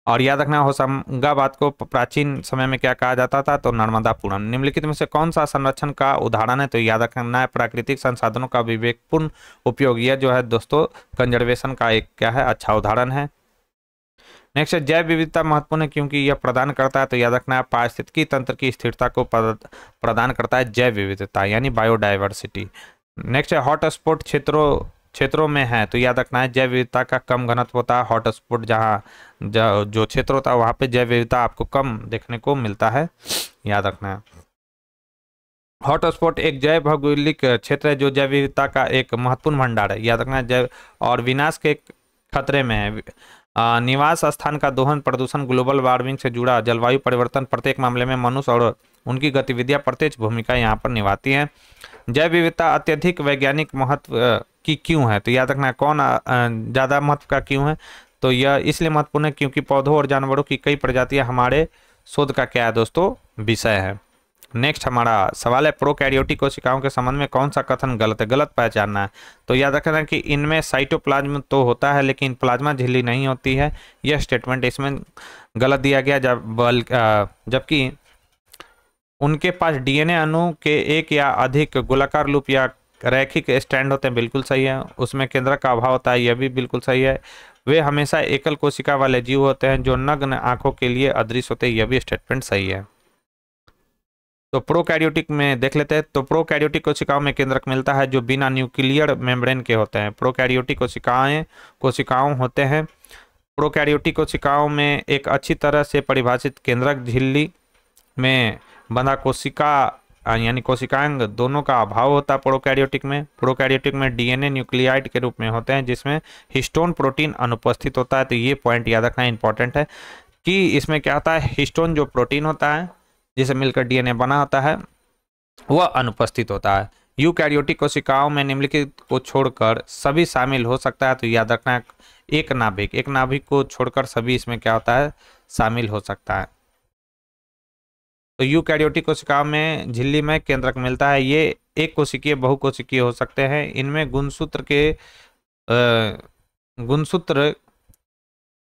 और याद रखना होशंगाबाद को प्राचीन समय में क्या कहा जाता था? तो नर्मदापुरम। निम्नलिखित में से कौन सा संरक्षण का उदाहरण है? तो याद रखना है प्राकृतिक संसाधनों का विवेकपूर्ण उपयोग। यह जो है दोस्तों कंजर्वेशन का एक क्या है? अच्छा उदाहरण है। नेक्स्ट है जैव विविधता महत्वपूर्ण है क्योंकि यह प्रदान करता है। तो याद रखना है पारिस्थितिकी तंत्र की स्थिरता को प्रदान करता है जैव विविधता यानी बायोडाइवर्सिटी। नेक्स्ट है हॉट स्पॉट क्षेत्रों में है। तो याद रखना है जैव विविधता का कम घनत्व होता है। हॉट स्पॉट जहाँ जो क्षेत्र होता है वहाँ पे जैव विविधता आपको कम देखने को मिलता है, याद रखना है। हॉट स्पॉट एक जैव भौगोलिक क्षेत्र है जो जैव विविधता का एक महत्वपूर्ण भंडार है, याद रखना है। जैव और विनाश के खतरे में है। निवास स्थान का दोहन, प्रदूषण, ग्लोबल वार्मिंग से जुड़ा जलवायु परिवर्तन, प्रत्येक मामले में मनुष्य और उनकी गतिविधियां प्रत्यक्ष भूमिका यहाँ पर निभाती हैं। जैव विविधता अत्यधिक वैज्ञानिक महत्व की क्यों है? तो याद रखना कौन ज़्यादा महत्व का क्यों है? तो यह इसलिए महत्वपूर्ण है क्योंकि पौधों और जानवरों की कई प्रजातियां हमारे शोध का क्या है दोस्तों? विषय है। नेक्स्ट हमारा सवाल है प्रोकैरियोटिक कोशिकाओं के संबंध में कौन सा कथन गलत है? गलत पहचानना है। तो याद रखना कि इनमें साइटोप्लाज्म तो होता है लेकिन प्लाज्मा झिल्ली नहीं होती है, यह स्टेटमेंट इसमें गलत दिया गया। जबकि उनके पास डीएनए अणु के एक या अधिक गोलाकार लूप या रैखिक स्टैंड होते हैं, बिल्कुल सही है। उसमें केंद्रक का अभाव होता है, यह भी बिल्कुल सही है। वे हमेशा एकल कोशिका वाले जीव होते हैं जो नग्न आंखों के लिए अदृश्य होते हैं, यह भी स्टेटमेंट सही है। तो प्रोकैरियोटिक में देख लेते हैं। तो प्रोकैरियोटिक कोशिकाओं में केंद्रक मिलता है जो बिना न्यूक्लियर मेम्ब्रेन के होते हैं। प्रोकैरियोटिक कोशिकाओं होते हैं। प्रोकैरियोटिक कोशिकाओं में एक अच्छी तरह से परिभाषित केंद्रक झिल्ली में बंधा कोशिका यानी कोशिकांग दोनों का अभाव होता है प्रोकैरियोटिक में। प्रोकैरियोटिक में डीएनए न्यूक्लियाइड के रूप में होते हैं जिसमें हिस्टोन प्रोटीन अनुपस्थित होता है। तो ये पॉइंट याद रखना इंपॉर्टेंट है कि इसमें क्या होता है, हिस्टोन जो प्रोटीन होता है जिसे मिलकर डीएनए बना होता है वह अनुपस्थित होता है। यूकैरियोटिक कोशिकाओं में निम्नलिखित को छोड़कर सभी शामिल हो सकता है। तो याद रखना एक नाभिक को छोड़कर सभी इसमें क्या होता है? शामिल हो सकता है। तो यूकैरियोटिक कोशिकाओं में झिल्ली में केंद्रक मिलता है। ये एक कोशिकीय बहुकोशिकीय हो सकते हैं। इनमें गुणसूत्र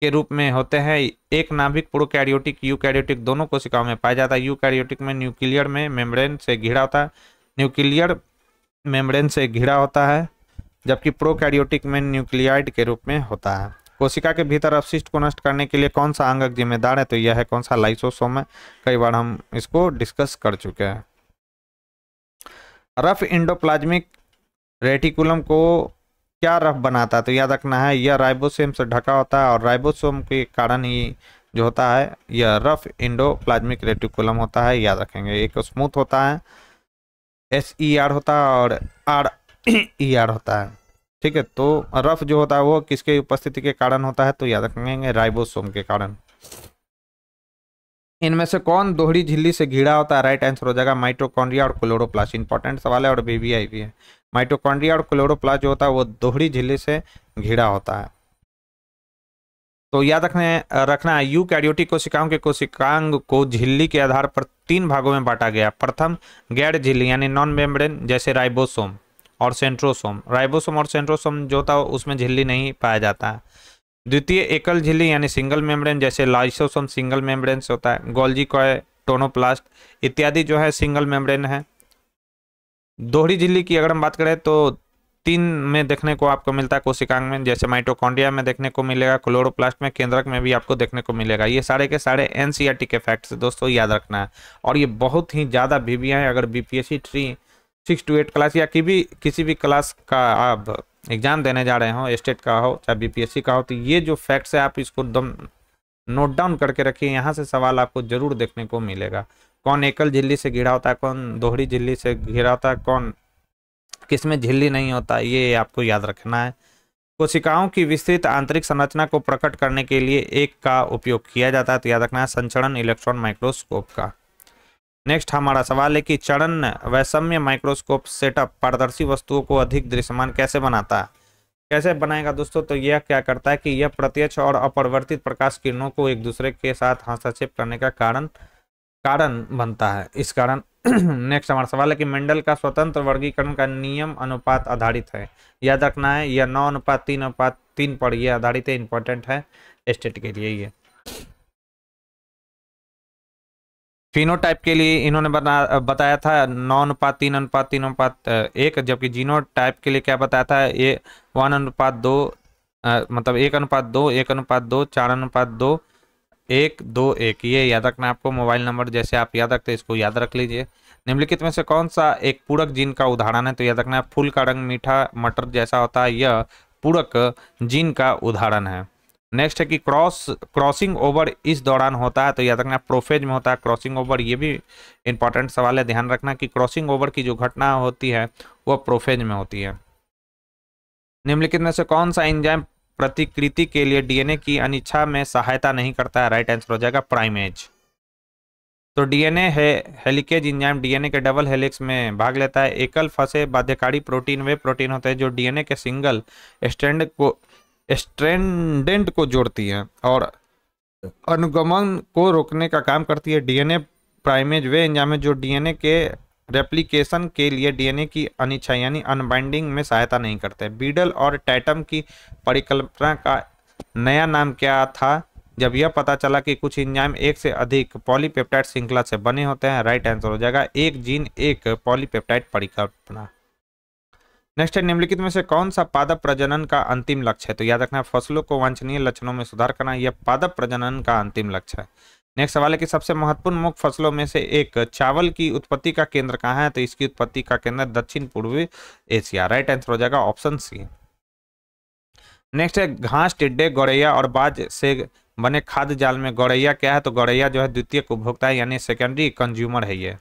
के रूप में होते हैं। एक नाभिक प्रोकैरियोटिक यूकैरियोटिक दोनों कोशिकाओं में पाया जाता है। यूकैरियोटिक में न्यूक्लियर में मेम्ब्रेन से घिरा होता है, न्यूक्लियर मेम्ब्रेन से घिरा होता है, जबकि प्रोकैरियोटिक में न्यूक्लियाइड के रूप में होता है। कोशिका के भीतर अपशिष्ट को नष्ट करने के लिए कौन सा अंगक जिम्मेदार है? तो यह है कौन सा? लाइसोसोम है। कई बार हम इसको डिस्कस कर चुके हैं। रफ इंडोप्लाज्मिक रेटिकुलम को क्या रफ बनाता है? तो याद रखना है यह राइबोसोम से ढका होता है और राइबोसोम के कारण ही जो होता है यह रफ इंडोप्लाज्मिक रेटिकुलम होता है, याद रखेंगे। एक स्मूथ होता है SER होता है और RER होता है, ठीक है। तो रफ जो होता है वो किसके उपस्थिति के कारण होता है? तो याद रखेंगे राइबोसोम के कारण। इनमें से कौन दोहरी झिल्ली से घिरा होता है? राइट आंसर हो जाएगा माइटोकॉन्ड्रिया और क्लोरोप्लास्ट। इंपॉर्टेंट सवाल है और BBI भी है। माइटोकॉन्ड्रिया और क्लोरोप्लास्ट जो होता है वो दोहरी झिल्ली से घिरा होता है। तो याद रखना यूकैरियोटिक कोशिकाओं के कोशिकांग को झिल्ली के आधार पर 3 भागों में बांटा गया। प्रथम गैर झिल्ली यानी नॉन मेम्ब्रेन जैसे राइबोसोम और सेंट्रोसोम। राइबोसोम और सेंट्रोसोम जो होता है उसमें झिल्ली नहीं पाया जाता है। द्वितीय एकल झिल्ली यानी सिंगल मेम्ब्रेन जैसे लाइसोसोम सिंगल मेम्ब्रेन से होता है। गोल्जी कॉय, टोनोप्लास्ट इत्यादि जो है सिंगल मेम्ब्रेन है। दोहरी झिल्ली की अगर हम बात करें तो 3 में देखने को आपको मिलता है कोशिकांग में, जैसे माइटोकॉन्ड्रिया में देखने को मिलेगा, क्लोरोप्लास्ट में, केंद्रक में भी आपको देखने को मिलेगा। ये सारे के सारे NCERT के फैक्ट्स दोस्तों याद रखना है। और ये बहुत ही ज़्यादा BBI है। अगर BPSC 6 to 8 क्लास या किसी भी क्लास का आप एग्जाम देने जा रहे हो, स्टेट का हो चाहे BPSC का हो, तो ये जो फैक्ट्स है आप इसको एकदम नोट डाउन करके रखिए। यहाँ से सवाल आपको जरूर देखने को मिलेगा। कौन एकल झिल्ली से घिरा होता है, कौन दोहरी झिल्ली से घिरा होता है, कौन किसमें झिल्ली नहीं होता, ये आपको याद रखना है। कोशिकाओं की विस्तृत आंतरिक संरचना को प्रकट करने के लिए एक का उपयोग किया जाता है, तो याद रखना है संचरण इलेक्ट्रॉन माइक्रोस्कोप का। नेक्स्ट हमारा सवाल है कि चरण वैषम्य माइक्रोस्कोप सेटअप पारदर्शी वस्तुओं को अधिक दृश्यमान कैसे बनाता है? कैसे बनाएगा दोस्तों? तो यह क्या करता है कि यह प्रत्यक्ष और अपरिवर्तित प्रकाश किरणों को एक दूसरे के साथ हस्तक्षेप करने का कारण बनता है, इस कारण। नेक्स्ट हमारा सवाल है कि मेंडल का स्वतंत्र वर्गीकरण का नियम अनुपात आधारित है। याद रखना है यह 9:3:3 पर यह आधारित है, इंपॉर्टेंट है स्टेट के लिए ये। फिनोटाइप के लिए इन्होंने बताया था 9:3:3:1, जबकि जीनोटाइप के लिए क्या बताया था? ये 1:2, मतलब 1:2, 1:2, 4:2, 1:2:1। ये याद रखना है आपको। मोबाइल नंबर जैसे आप याद रखते हैं इसको याद रख लीजिए। निम्नलिखित में से कौन सा एक पूरक जीन का उदाहरण है? तो याद रखना है फूल का रंग मीठा मटर जैसा होता है, यह पूरक जीन का उदाहरण है। नेक्स्ट है कि क्रॉसिंग ओवर इस दौरान होता है, तो याद रखना प्रोफेज में होता है क्रॉसिंग ओवर। ये भी इंपॉर्टेंट सवाल है, ध्यान रखना कि क्रॉसिंग ओवर की जो घटना होती है वह प्रोफेज में होती है। निम्नलिखित में से कौन सा एंजाइम प्रतिकृति के लिए डीएनए की अनिच्छा में सहायता नहीं करता है? राइट आंसर हो जाएगा प्राइमेज। तो डीएनए है हेलिकेज एंजाइम डीएनए के डबल हेलिक्स में भाग लेता है। एकल फंसे बाध्यकारी प्रोटीन वे प्रोटीन होते हैं जो डीएनए के सिंगल स्ट्रैंडेंट को जोड़ती है और अनुगमन को रोकने का काम करती है। डीएनए प्राइमेज वे एंजाइम है जो डीएनए के रेप्लिकेशन के लिए डीएनए की अनिच्छा यानी अनबाइंडिंग में सहायता नहीं करते। बीडल और टैटम की परिकल्पना का नया नाम क्या था जब यह पता चला कि कुछ एंजाइम एक से अधिक पॉलीपेप्टाइड श्रृंखला से बने होते हैं? राइट आंसर हो जाएगा एक जीन एक पॉलीपेप्टाइड परिकल्पना। नेक्स्ट है निम्नलिखित में से कौन सा पादप प्रजनन का अंतिम लक्ष्य है? तो याद रखना फसलों को वांछनीय लक्षणों में सुधार करना, यह पादप प्रजनन का अंतिम लक्ष्य है। नेक्स्ट सवाल है कि सबसे महत्वपूर्ण मुख्य फसलों में से एक चावल की उत्पत्ति का केंद्र कहाँ है? तो इसकी उत्पत्ति का केंद्र दक्षिण पूर्वी एशिया। राइट आंसर हो जाएगा ऑप्शन सी। नेक्स्ट है घास टिड्डे गौरैया और बाज से बने खाद्य जाल में गौरैया क्या है? तो गौरैया जो है द्वितीयक उपभोक्ता है यानी सेकेंडरी कंज्यूमर है ये।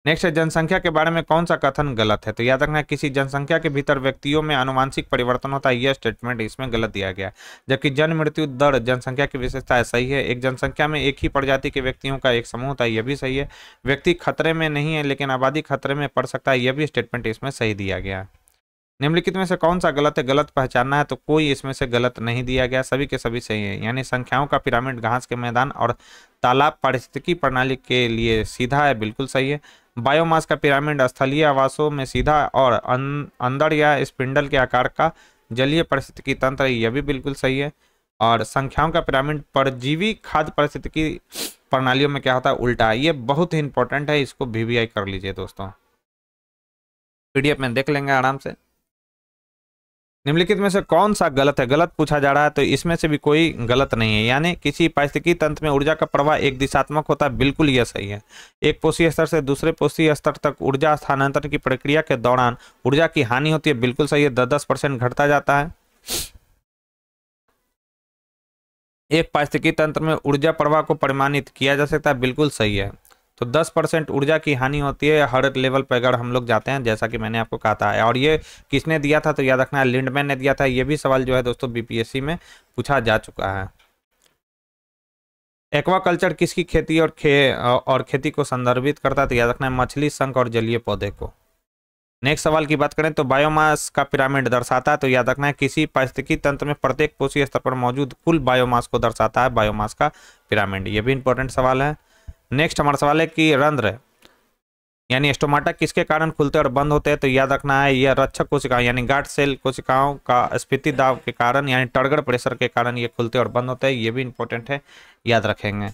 नेक्स्ट है जनसंख्या के बारे में कौन सा कथन गलत है? तो याद रखना किसी जनसंख्या के भीतर व्यक्तियों में आनुवांशिक परिवर्तन होता है, यह स्टेटमेंट इसमें गलत दिया गया है। जबकि जन्म मृत्यु दर जनसंख्या की विशेषता है, सही है। एक जनसंख्या में एक ही प्रजाति के व्यक्तियों का एक समूह होता है, यह भी सही है। व्यक्ति खतरे में नहीं है लेकिन आबादी खतरे में पड़ सकता है, यह भी स्टेटमेंट इसमें सही दिया गया है। निम्नलिखित में से कौन सा गलत है? गलत पहचानना है, तो कोई इसमें से गलत नहीं दिया गया, सभी के सभी सही है। यानी संख्याओं का पिरामिड घास के मैदान और तालाब पारिस्थितिकी प्रणाली के लिए सीधा है, बिल्कुल सही है। बायोमास का पिरामिड स्थलीय आवासों में सीधा और अंदर या स्पिंडल के आकार का जलीय पारिस्थितिकी तंत्र है, यह भी बिल्कुल सही है। और संख्याओं का पिरामिड परजीवी खाद्य पारिस्थितिकी प्रणालियों में क्या होता है? उल्टा है। ये बहुत ही इंपॉर्टेंट है, इसको वीवीआई कर लीजिए दोस्तों, पीडीएफ में देख लेंगे आराम से। निम्नलिखित में से कौन सा गलत है? गलत पूछा जा रहा है, तो इसमें से भी कोई गलत नहीं है। यानी किसी पारिस्थितिकी तंत्र में ऊर्जा का प्रवाह एक दिशात्मक होता है, बिल्कुल यह सही है। एक पोषी स्तर से दूसरे पोषी स्तर तक ऊर्जा स्थानांतरण की प्रक्रिया के दौरान ऊर्जा की हानि होती है, बिल्कुल सही है। 10% घटता जाता है। एक पारिस्थितिकी तंत्र में ऊर्जा प्रवाह को परिमाणित किया जा सकता है, बिल्कुल सही है। तो 10% ऊर्जा की हानि होती है हर लेवल पर अगर हम लोग जाते हैं, जैसा कि मैंने आपको कहा था। और ये किसने दिया था? तो याद रखना है लिंडमैन ने दिया था। ये भी सवाल जो है दोस्तों बीपीएससी में पूछा जा चुका है। एक्वाकल्चर किसकी खेती और खेती को संदर्भित करता है? तो याद रखना है मछली, शंख और जलीय पौधे को। नेक्स्ट सवाल की बात करें तो बायोमास का पिरामिड दर्शाता है, तो याद रखना है किसी पारिस्थितिकी तंत्र में प्रत्येक पोषी स्तर पर मौजूद कुल बायोमास को दर्शाता है बायोमास का पिरामिड। ये भी इंपॉर्टेंट सवाल है। नेक्स्ट हमारा सवाल है कि रंध्र यानी स्टोमाटा किसके कारण खुलते और बंद होते हैं? तो याद रखना है यह रक्षक कोशिकाओं यानी गार्ड सेल कोशिकाओं का स्फीति दाब के कारण यानी टर्गर प्रेशर के कारण ये खुलते और बंद होते हैं, ये भी इंपॉर्टेंट है, याद रखेंगे।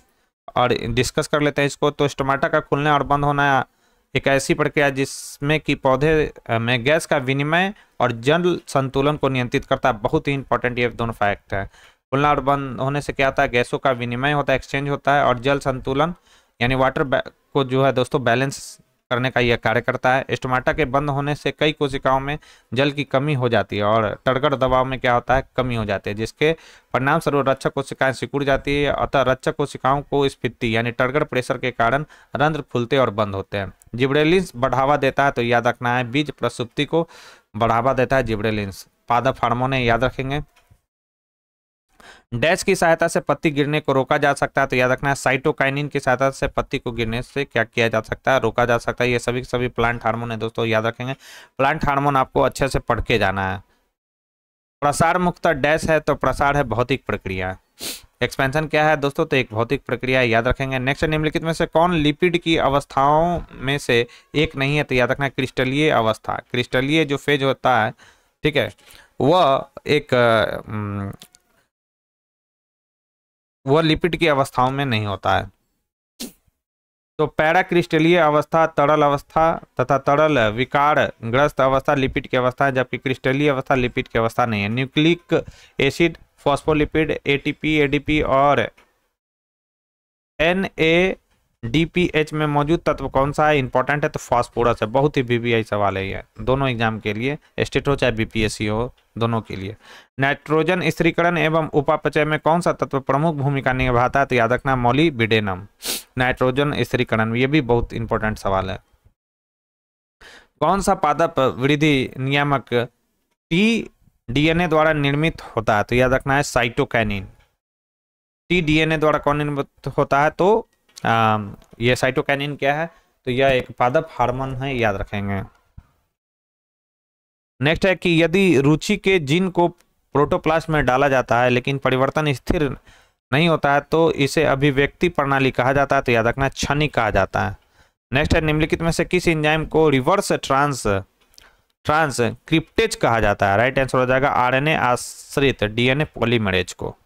और डिस्कस कर लेते हैं इसको। तो स्टोमाटा का खुलने और बंद होना एक ऐसी प्रक्रिया जिसमें कि पौधे में गैस का विनिमय और जल संतुलन को नियंत्रित करता है, बहुत ही इंपॉर्टेंट ये दोनों फैक्ट है। खुलना और बंद होने से क्या होता है? गैसों का विनिमय होता है, एक्सचेंज होता है, और जल संतुलन यानी वाटर को जो है दोस्तों बैलेंस करने का यह कार्य करता है। स्टोमाटा के बंद होने से कई कोशिकाओं में जल की कमी हो जाती है और टर्गर दबाव में क्या होता है? कमी हो जाती है, जिसके परिणाम स्वरूप रक्षक कोशिकाएं सिकुड़ जाती है। अतः रक्षक कोशिकाओं को स्फीति यानी टर्गर प्रेशर के कारण रंध्र खुलते और बंद होते हैं। जिब्रेलिन्स बढ़ावा देता है, तो याद रखना है बीज प्रसुप्ति को बढ़ावा देता है जिब्रेलिन्स। पादप हार्मोन है, याद रखेंगे। डैश की सहायता से पत्ती गिरने को रोका जा सकता है, तो याद रखना है साइटोकाइनिन की सहायता से पत्ती को गिरने से क्या किया जा सकता है, रोका जा सकता है। ये सभी प्लांट हार्मोन है दोस्तों, याद रखेंगे। प्लांट हार्मोन आपको अच्छे से पढ़ के जाना है। प्रसार मुक्ता डैश है, तो प्रसार है भौतिक प्रक्रिया। एक्सपेंशन क्या है दोस्तों, तो एक भौतिक प्रक्रिया है, याद रखेंगे। नेक्स्ट, निम्नलिखित में से कौन लिपिड की अवस्थाओं में से एक नहीं है, तो याद रखना है क्रिस्टलीय अवस्था। क्रिस्टलीय जो फेज होता है, ठीक है, वह लिपिड की अवस्थाओं में नहीं होता है। तो पैराक्रिस्टलीय अवस्था तरल अवस्था तथा तरल विकार ग्रस्त अवस्था लिपिड की अवस्था है, जबकि क्रिस्टलीय अवस्था लिपिड की अवस्था नहीं है। Nucleic acid, phospholipid, ATP, ADP और NADPH में मौजूद तत्व कौन सा है, इंपॉर्टेंट है, तो फास्फोरस है। बहुत ही BBI सवाल है ये, दोनों एग्जाम के लिए, स्टेट हो चाहे BPSC हो, दोनों के लिए। नाइट्रोजन स्थिरीकरण एवं उपापचय में कौन सा तत्व प्रमुख भूमिका निभाता है, तो याद रखना मोलिब्डेनम। नाइट्रोजन स्थिरीकरण, ये भी बहुत इंपॉर्टेंट सवाल है। कौन सा पादप वृद्धि नियामक TDNA द्वारा निर्मित होता है, तो याद रखना है साइटोकाइनिन। TDNA द्वारा कौन निर्मित होता है, तो ये साइटोकाइनिन क्या है, तो यह एक पादप हार्मोन है, याद रखेंगे। नेक्स्ट है कि यदि रुचि के जीन को प्रोटोप्लास्ट में डाला जाता है लेकिन परिवर्तन स्थिर नहीं होता है, तो इसे अभिव्यक्ति प्रणाली कहा जाता है, तो याद रखना क्षणिक कहा जाता है। नेक्स्ट है, निम्नलिखित में से किस एंजाइम को रिवर्स ट्रांसक्रिप्टेज कहा जाता है, राइट आंसर हो जाएगा RNA आश्रित DNA पॉलीमरेज को।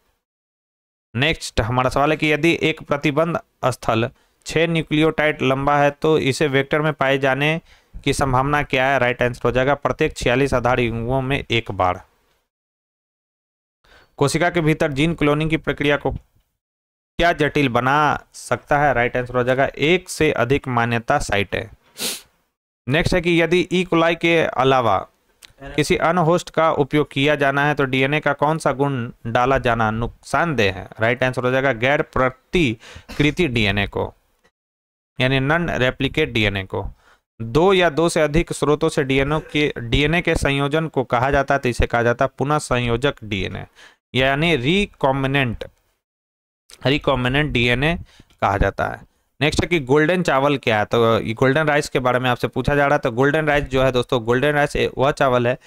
नेक्स्ट हमारा सवाल है कि यदि एक प्रतिबंध स्थल 6 न्यूक्लियोटाइड लंबा है, तो इसे वेक्टर में पाए जाने की संभावना क्या है, राइट आंसर हो जाएगा प्रत्येक 46 आधार युग्मों में एक बार। कोशिका के भीतर जीन क्लोनिंग की प्रक्रिया को क्या जटिल बना सकता है, राइट आंसर हो जाएगा एक से अधिक मान्यता साइट है। नेक्स्ट है कि यदि ई कोलाई के अलावा किसी अन्य होस्ट का उपयोग किया जाना है, तो DNA का कौन सा गुण डाला जाना नुकसानदेह है, राइट आंसर हो जाएगा गैर प्रतिकृति DNA को, यानी नॉन रेप्लिकेट DNA को। 2 या 2 से अधिक स्रोतों से DNA के संयोजन को कहा जाता है, तो इसे कहा जाता है पुनः संयोजक DNA, यानी रिकॉम्बिनेंट DNA कहा जाता है। नेक्स्ट है कि गोल्डन चावल क्या है, तो गोल्डन राइस के बारे में आपसे पूछा जा रहा है। तो गोल्डन राइस जो है दोस्तों, गोल्डन राइस वह चावल है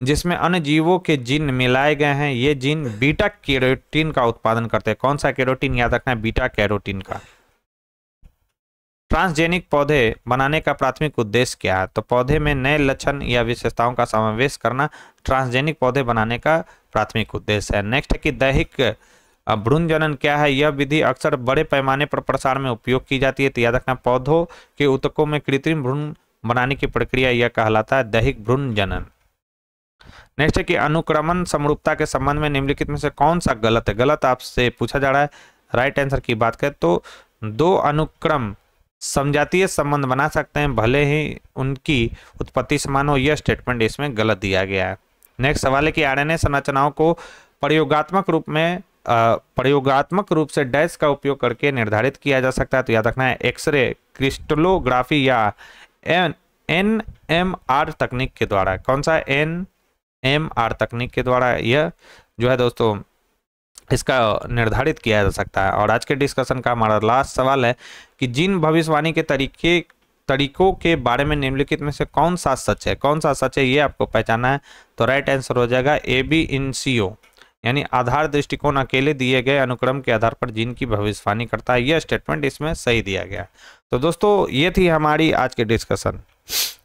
जिसमें अन्य जीवों के जीन मिलाए गए हैं। ये जीन बीटा कैरोटीन का उत्पादन करते हैं। कौन सा कैरोटीन, याद रखना है बीटा कैरोटीन का। ट्रांसजेनिक पौधे बनाने का प्राथमिक उद्देश्य क्या है, तो पौधे में नए लक्षण या विशेषताओं का समावेश करना ट्रांसजेनिक पौधे बनाने का प्राथमिक उद्देश्य है। नेक्स्ट है कि दैहिक भ्रूण जनन क्या है, यह विधि अक्सर बड़े पैमाने पर प्रसार में उपयोग की जाती है, तो याद रखना पौधों के ऊतकों में कृत्रिम भ्रूण बनाने की प्रक्रिया यह कहलाता है दैहिक भ्रूण जनन। नेक्स्ट है कि अनुक्रमण समरूपता के संबंध में निम्नलिखित में से कौन सा गलत है, गलत आपसे पूछा जा रहा है। राइट आंसर की बात करें तो 2 अनुक्रम समजातीय संबंध बना सकते हैं भले ही उनकी उत्पत्ति समान हो, यह स्टेटमेंट इसमें गलत दिया गया है। नेक्स्ट सवाल है कि RNA संरचनाओं को प्रयोगात्मक रूप से डैश का उपयोग करके निर्धारित किया जा सकता है, तो याद रखना है एक्सरे क्रिस्टलोग्राफी या NMR तकनीक के द्वारा। कौन सा NMR तकनीक के द्वारा यह जो है दोस्तों इसका निर्धारित किया जा सकता है। और आज के डिस्कशन का हमारा लास्ट सवाल है कि जीन भविष्यवाणी के तरीकों के बारे में निम्नलिखित में से कौन सा सच है, कौन सा सच है ये आपको पहचाना है, तो राइट आंसर हो जाएगा AB इनिशियो, यानी आधार दृष्टिकोण अकेले दिए गए अनुक्रम के आधार पर जीन की भविष्यवाणी करता है। यह स्टेटमेंट इसमें सही दिया गया। तो दोस्तों ये थी हमारी आज की डिस्कशन।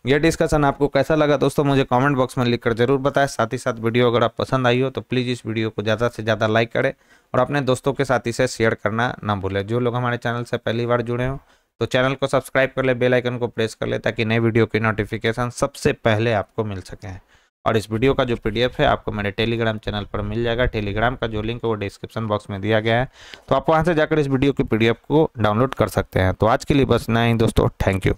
यह डिस्कशन आपको कैसा लगा दोस्तों मुझे कमेंट बॉक्स में लिखकर जरूर बताएं। साथ ही साथ वीडियो अगर आप पसंद आई हो तो प्लीज़ इस वीडियो को ज़्यादा से ज़्यादा लाइक करें और अपने दोस्तों के साथ इसे शेयर करना ना भूलें। जो लोग हमारे चैनल से पहली बार जुड़े हो तो चैनल को सब्सक्राइब कर ले, बेल आइकन को प्रेस कर ले ताकि नए वीडियो की नोटिफिकेशन सबसे पहले आपको मिल सके। और इस वीडियो का जो PDF है आपको मेरे टेलीग्राम चैनल पर मिल जाएगा। टेलीग्राम का जो लिंक है वो डिस्क्रिप्शन बॉक्स में दिया गया है, तो आप वहां से जाकर इस वीडियो की PDF को डाउनलोड कर सकते हैं। तो आज के लिए बस इतना ही दोस्तों, थैंक यू।